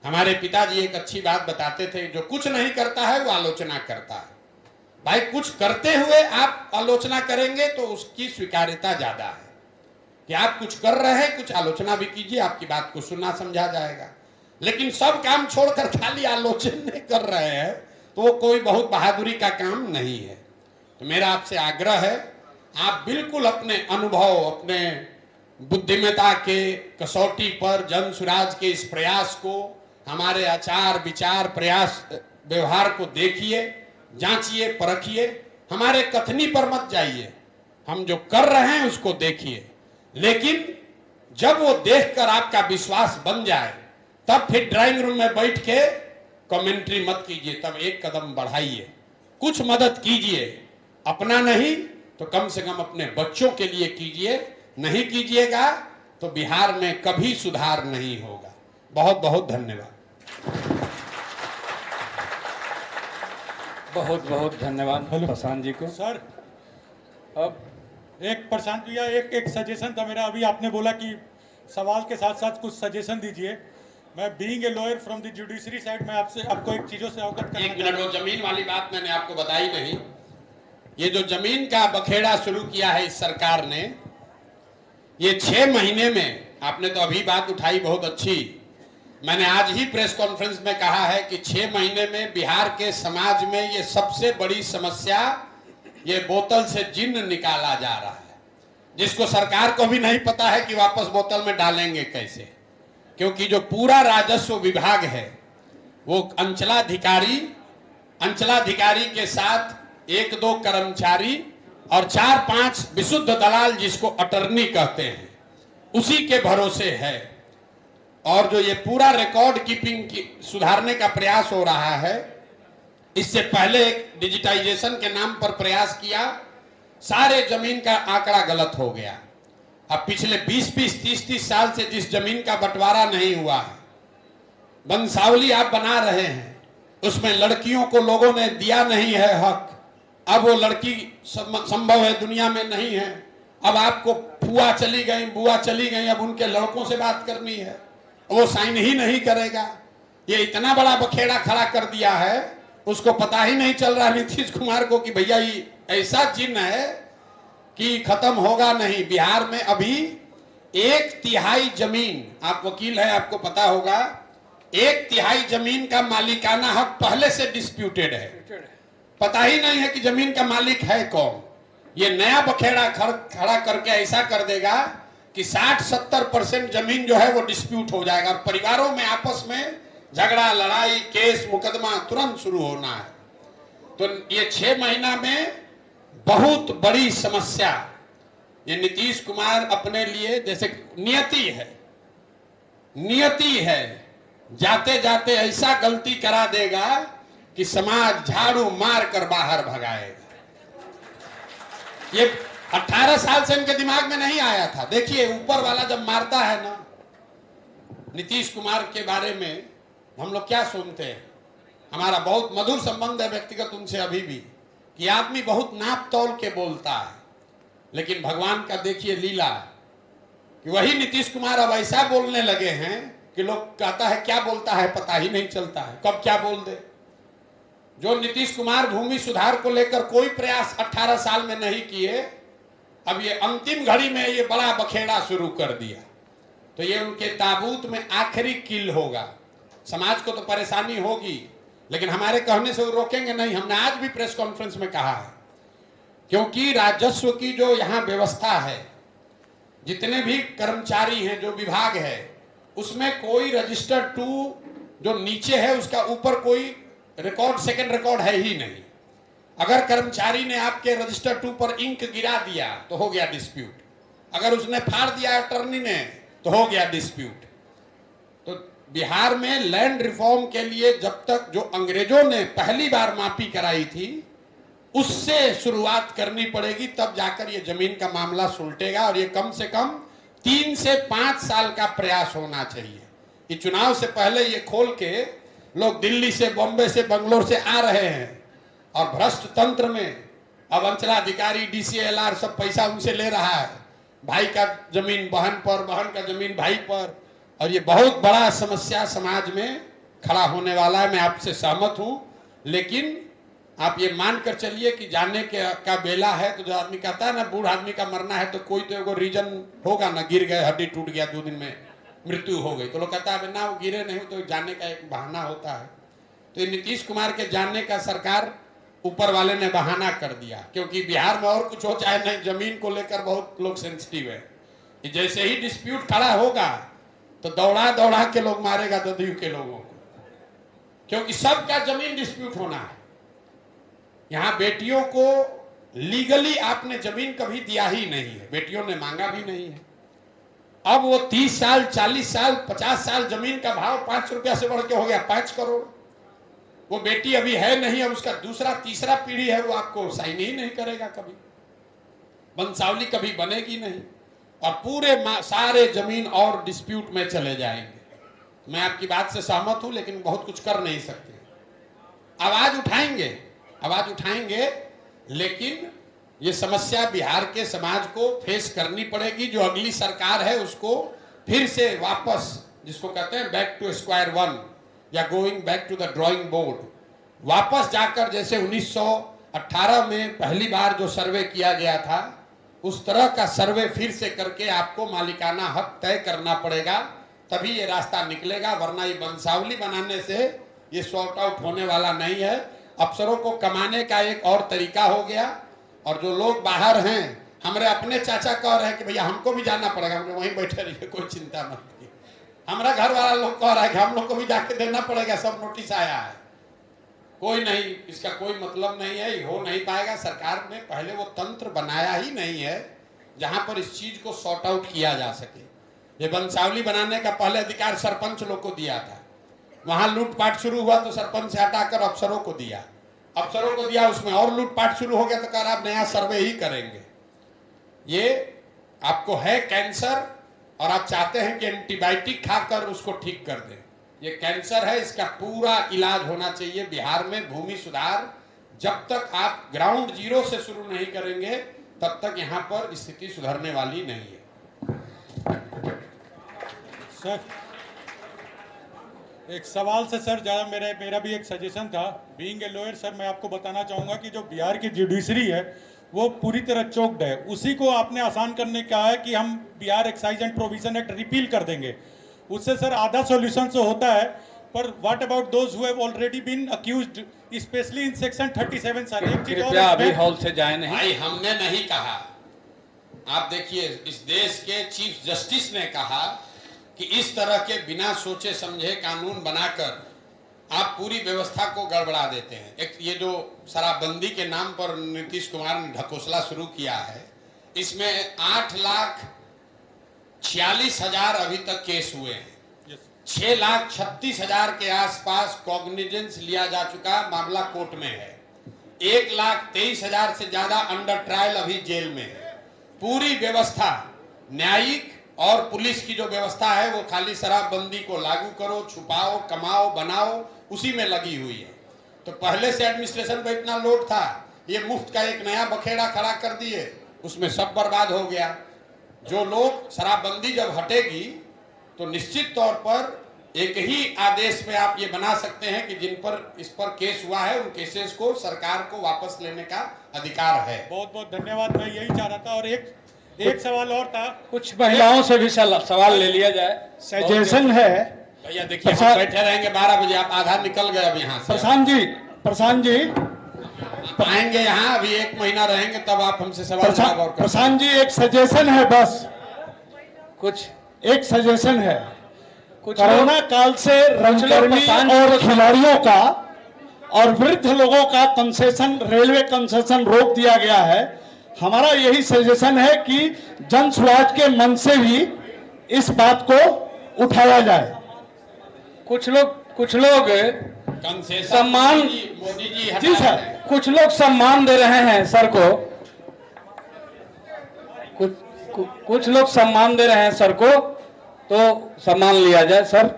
हमारे पिताजी एक अच्छी बात बताते थे, जो कुछ नहीं करता है वो आलोचना करता है। भाई कुछ करते हुए आप आलोचना करेंगे तो उसकी स्वीकार्यता ज्यादा है कि आप कुछ कर रहे हैं, कुछ आलोचना भी कीजिए, आपकी बात को सुनना समझा जाएगा। लेकिन सब काम छोड़कर खाली आलोचना कर रहे हैं तो वो कोई बहुत बहादुरी का काम नहीं है। तो मेरा आपसे आग्रह है, आप बिल्कुल अपने अनुभव, अपने बुद्धिमत्ता के कसौटी पर जन सुराज के इस प्रयास को, हमारे आचार विचार प्रयास व्यवहार को देखिए, जांचिए, परखिए। हमारे कथनी पर मत जाइए, हम जो कर रहे हैं उसको देखिए। लेकिन जब वो देखकर आपका विश्वास बन जाए तब फिर ड्राइंग रूम में बैठ के कमेंट्री मत कीजिए, तब एक कदम बढ़ाइए, कुछ मदद कीजिए। अपना नहीं तो कम से कम अपने बच्चों के लिए कीजिए। नहीं कीजिएगा तो बिहार में कभी सुधार नहीं होगा। बहुत बहुत धन्यवाद। बहुत बहुत धन्यवाद प्रशांत जी को। सर अब एक प्रशांत भैया, एक सजेशन था मेरा। अभी आपने बोला कि सवाल के साथ साथ कुछ सजेशन दीजिए। मैं being a lawyer from the judiciary side, मैं आपको एक चीज़ों से अवगत करना। एक मिनट, वो जमीन वाली बात मैंने आपको बताई नहीं। ये जो जमीन का बखेड़ा शुरू किया है इस सरकार ने, ये 6 महीने में, आपने तो अभी बात उठाई बहुत अच्छी, मैंने आज ही प्रेस कॉन्फ्रेंस में कहा है कि 6 महीने में बिहार के समाज में ये सबसे बड़ी समस्या, ये बोतल से जिन्न निकाला जा रहा है, जिसको सरकार को भी नहीं पता है कि वापस बोतल में डालेंगे कैसे। क्योंकि जो पूरा राजस्व विभाग है वो अंचलाधिकारी के साथ 1-2 कर्मचारी और 4-5 विशुद्ध दलाल, जिसको अटर्नी कहते हैं, उसी के भरोसे है। और जो ये पूरा रिकॉर्ड कीपिंग की सुधारने का प्रयास हो रहा है, इससे पहले एक डिजिटाइजेशन के नाम पर प्रयास किया, सारे जमीन का आंकड़ा गलत हो गया। अब पिछले 20-20, 30-30 साल से जिस जमीन का बंटवारा नहीं हुआ है, वंशावली आप बना रहे हैं, उसमें लड़कियों को लोगों ने दिया नहीं है हक। अब वो लड़की संभव है दुनिया में नहीं है। अब आपको फुआ चली गई, बुआ चली गई, अब उनके लड़कों से बात करनी है, वो साइन ही नहीं करेगा। ये इतना बड़ा बखेड़ा खड़ा कर दिया है, उसको पता ही नहीं चल रहा नीतीश कुमार को कि भैया ये ऐसा चिन्ह है कि खत्म होगा नहीं। बिहार में अभी 1/3 जमीन, आप वकील हैं, आपको पता होगा, 1/3 जमीन का मालिकाना हक पहले से डिस्प्यूटेड है। पता ही नहीं है कि जमीन का मालिक है कौन। ये नया बखेड़ा खड़ा करके ऐसा कर देगा कि 60-70% जमीन जो है वो डिस्प्यूट हो जाएगा। परिवारों में आपस में झगड़ा, लड़ाई, केस, मुकदमा तुरंत शुरू होना है। तो ये 6 महीना में बहुत बड़ी समस्या, ये नीतीश कुमार अपने लिए जैसे नियति है, जाते जाते ऐसा गलती करा देगा कि समाज झाड़ू मार कर बाहर भगाएगा। ये 18 साल से इनके दिमाग में नहीं आया था। देखिए ऊपर वाला जब मारता है ना, नीतीश कुमार के बारे में हम लोग क्या सुनते हैं, हमारा बहुत मधुर संबंध है व्यक्तिगत उनसे अभी भी, कि आदमी बहुत नाप तौल के बोलता है। लेकिन भगवान का देखिए लीला कि वही नीतीश कुमार अब ऐसा बोलने लगे हैं कि लोग कहता है क्या बोलता है पता ही नहीं चलता है, कब क्या बोल दे। जो नीतीश कुमार भूमि सुधार को लेकर कोई प्रयास 18 साल में नहीं किए, अब ये अंतिम घड़ी में ये बड़ा बखेड़ा शुरू कर दिया, तो ये उनके ताबूत में आखिरी किल होगा। समाज को तो परेशानी होगी, लेकिन हमारे कहने से वो रोकेंगे नहीं। हमने आज भी प्रेस कॉन्फ्रेंस में कहा है, क्योंकि राजस्व की जो यहाँ व्यवस्था है, जितने भी कर्मचारी हैं, जो विभाग है, उसमें कोई रजिस्टर 2 जो नीचे है उसका ऊपर कोई रिकॉर्ड, सेकंड रिकॉर्ड है ही नहीं। अगर कर्मचारी ने आपके रजिस्टर 2 पर इंक गिरा दिया तो हो गया डिस्प्यूट, अगर उसने फाड़ दिया अटर्नी ने तो हो गया डिस्प्यूट। तो बिहार में लैंड रिफॉर्म के लिए जब तक जो अंग्रेजों ने पहली बार मापी कराई थी उससे शुरुआत करनी पड़ेगी, तब जाकर ये जमीन का मामला सुलटेगा। और ये कम से कम 3 से 5 साल का प्रयास होना चाहिए। ये चुनाव से पहले ये खोल के लोग दिल्ली से, बॉम्बे से, बंगलोर से आ रहे हैं और भ्रष्ट तंत्र में अब अंचलाधिकारी, DCLR सब पैसा उनसे ले रहा है, भाई का जमीन बहन पर, बहन का जमीन भाई पर। और ये बहुत बड़ा समस्या समाज में खड़ा होने वाला है, मैं आपसे सहमत हूं। लेकिन आप ये मानकर चलिए कि जाने के का बेला है तो जो आदमी कहता है ना बूढ़ आदमी का मरना है तो कोई तो एगो रीजन होगा ना, गिर गए हड्डी टूट गया 2 दिन में मृत्यु हो गई, तो लोग कहता है ना वो गिरे नहीं तो जाने का एक बहाना होता है। तो नीतीश कुमार के जानने का सरकार ऊपर वाले ने बहाना कर दिया, क्योंकि बिहार में और कुछ हो चाहे नहीं, जमीन को लेकर बहुत लोग सेंसिटिव है कि जैसे ही डिस्प्यूट खड़ा होगा तो दौड़ा दौड़ा के लोग मारेगा ददियों के लोगों को, क्योंकि सबका जमीन डिस्प्यूट होना है। यहां बेटियों को लीगली आपने जमीन कभी दिया ही नहीं है, बेटियों ने मांगा भी नहीं है। अब वो 30 साल 40 साल 50 साल जमीन का भाव 5 रुपया से बढ़ के हो गया 5 करोड़। वो बेटी अभी है नहीं, अब उसका दूसरा तीसरा पीढ़ी है, वो आपको साइन ही नहीं करेगा, कभी वंशावली कभी बनेगी नहीं, और पूरे सारे जमीन और डिस्प्यूट में चले जाएंगे। मैं आपकी बात से सहमत हूं, लेकिन बहुत कुछ कर नहीं सकते। आवाज उठाएंगे, लेकिन ये समस्या बिहार के समाज को फेस करनी पड़ेगी। जो अगली सरकार है उसको फिर से वापस, जिसको कहते हैं बैक टू स्क्वायर वन या going back to the drawing board, वापस जाकर जैसे 1918 में पहली बार जो सर्वे किया गया था उस तरह का सर्वे फिर से करके आपको मालिकाना हक तय करना पड़ेगा, तभी ये रास्ता निकलेगा। वरना ये वंशावली बनाने से ये सॉर्ट आउट होने वाला नहीं है। अफसरों को कमाने का एक और तरीका हो गया, और जो लोग बाहर हैं, हमारे अपने चाचा कह रहे हैं कि भैया हमको भी जाना पड़ेगा, हमने वहीं बैठे रहिए, कोई चिंता मत कीजिए। हमारा घर वाला लोग कह रहा है कि हम लोग को भी जाके देना पड़ेगा, सब नोटिस आया है। कोई नहीं, इसका कोई मतलब नहीं है, हो नहीं पाएगा। सरकार ने पहले वो तंत्र बनाया ही नहीं है जहां पर इस चीज को सॉर्ट आउट किया जा सके। ये वंशावली बनाने का पहले अधिकार सरपंच लोग को दिया था, वहां लूटपाट शुरू हुआ तो सरपंच से हटाकर अफसरों को दिया, उसमें और लूटपाट शुरू हो गया तो कहा आप नया सर्वे ही करेंगे। ये आपको है कैंसर और आप चाहते हैं कि एंटीबायोटिक खाकर उसको ठीक कर दें। ये कैंसर है, इसका पूरा इलाज होना चाहिए बिहार में। भूमि सुधार जब तक आप ग्राउंड जीरो से शुरू नहीं करेंगे तब तक यहाँ पर स्थिति सुधरने वाली नहीं है। सर एक सवाल से सर ज़्यादा मेरा भी एक सजेशन था। बीइंग ए लॉयर सर, मैं आपको बताना चाहूँगा कि जो बिहार की जुडिशरी है वो पूरी तरह चोक्ड है। उसी को आपने आसान करने का है कि हम Bihar excise and provision act repeal कर देंगे, उससे सर आधा सॉल्यूशन तो होता है। पर what about those who have already been accused, specially in section 37 sir. कृपया अभी हॉल से जाए नहीं। भाई हमने नहीं कहा, आप देखिए इस देश के चीफ जस्टिस ने कहा कि इस तरह के बिना सोचे समझे कानून बनाकर आप पूरी व्यवस्था को गड़बड़ा देते हैं। एक ये जो शराबबंदी के नाम पर नीतीश कुमार ने ढकोसला शुरू किया है, इसमें 8,46,000 अभी तक केस हुए हैं। 6,36,000 के आसपास कॉग्निजेंस लिया जा चुका, मामला कोर्ट में है। 1,23,000 से ज्यादा अंडर ट्रायल अभी जेल में है। पूरी व्यवस्था न्यायिक और पुलिस की जो व्यवस्था है वो खाली शराबबंदी को लागू करो, छुपाओ, कमाओ, बनाओ, उसी में लगी हुई है। तो पहले से एडमिनिस्ट्रेशन पे इतना लोड था, ये मुफ्त का एक नया बखेड़ा खड़ा कर दिए, उसमें सब बर्बाद हो गया। जो लोग शराबबंदी जब हटेगी तो निश्चित तौर पर एक ही आदेश में आप ये बना सकते हैं कि जिन पर इस पर केस हुआ है उन केसेस को सरकार को वापस लेने का अधिकार है। बहुत बहुत धन्यवाद, मैं यही चाह रहा था। और एक सवाल और था, कुछ महिलाओं से भी सवाल ले लिया जाए। सजेशन है भैया देखिए हम बैठे रहेंगे 12 बजे, आप आधा निकल गए अब यहाँ से। प्रशांत जी आप आएंगे यहाँ, अभी 1 महीना रहेंगे तब आप हमसे सवाल जवाब और करें। प्रशांत जी एक सजेशन है, बस कुछ एक सजेशन है। कुछ कोरोना काल से रंगकर्मी और खिलाड़ियों का और वृद्ध लोगों का कंसेशन, रेलवे कंसेशन रोक दिया गया है। हमारा यही सजेशन है कि जन सुराज के मन से भी इस बात को उठाया जाए। कुछ लोग सम्मान, मोदी जी जी सर, कुछ लोग सम्मान दे रहे हैं सर को, कुछ लोग सम्मान दे रहे हैं सर को, तो सम्मान लिया जाए सर।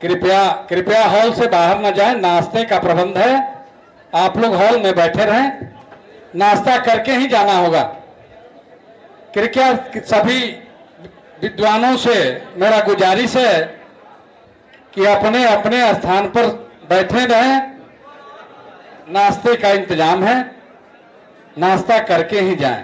कृपया हॉल से बाहर न जाएं, नाश्ते का प्रबंध है, आप लोग हॉल में बैठे रहें, नाश्ता करके ही जाना होगा। कृपया सभी विद्वानों से मेरा गुजारिश है कि अपने अपने स्थान पर बैठे रहें। नाश्ते का इंतजाम है, नाश्ता करके ही जाएं।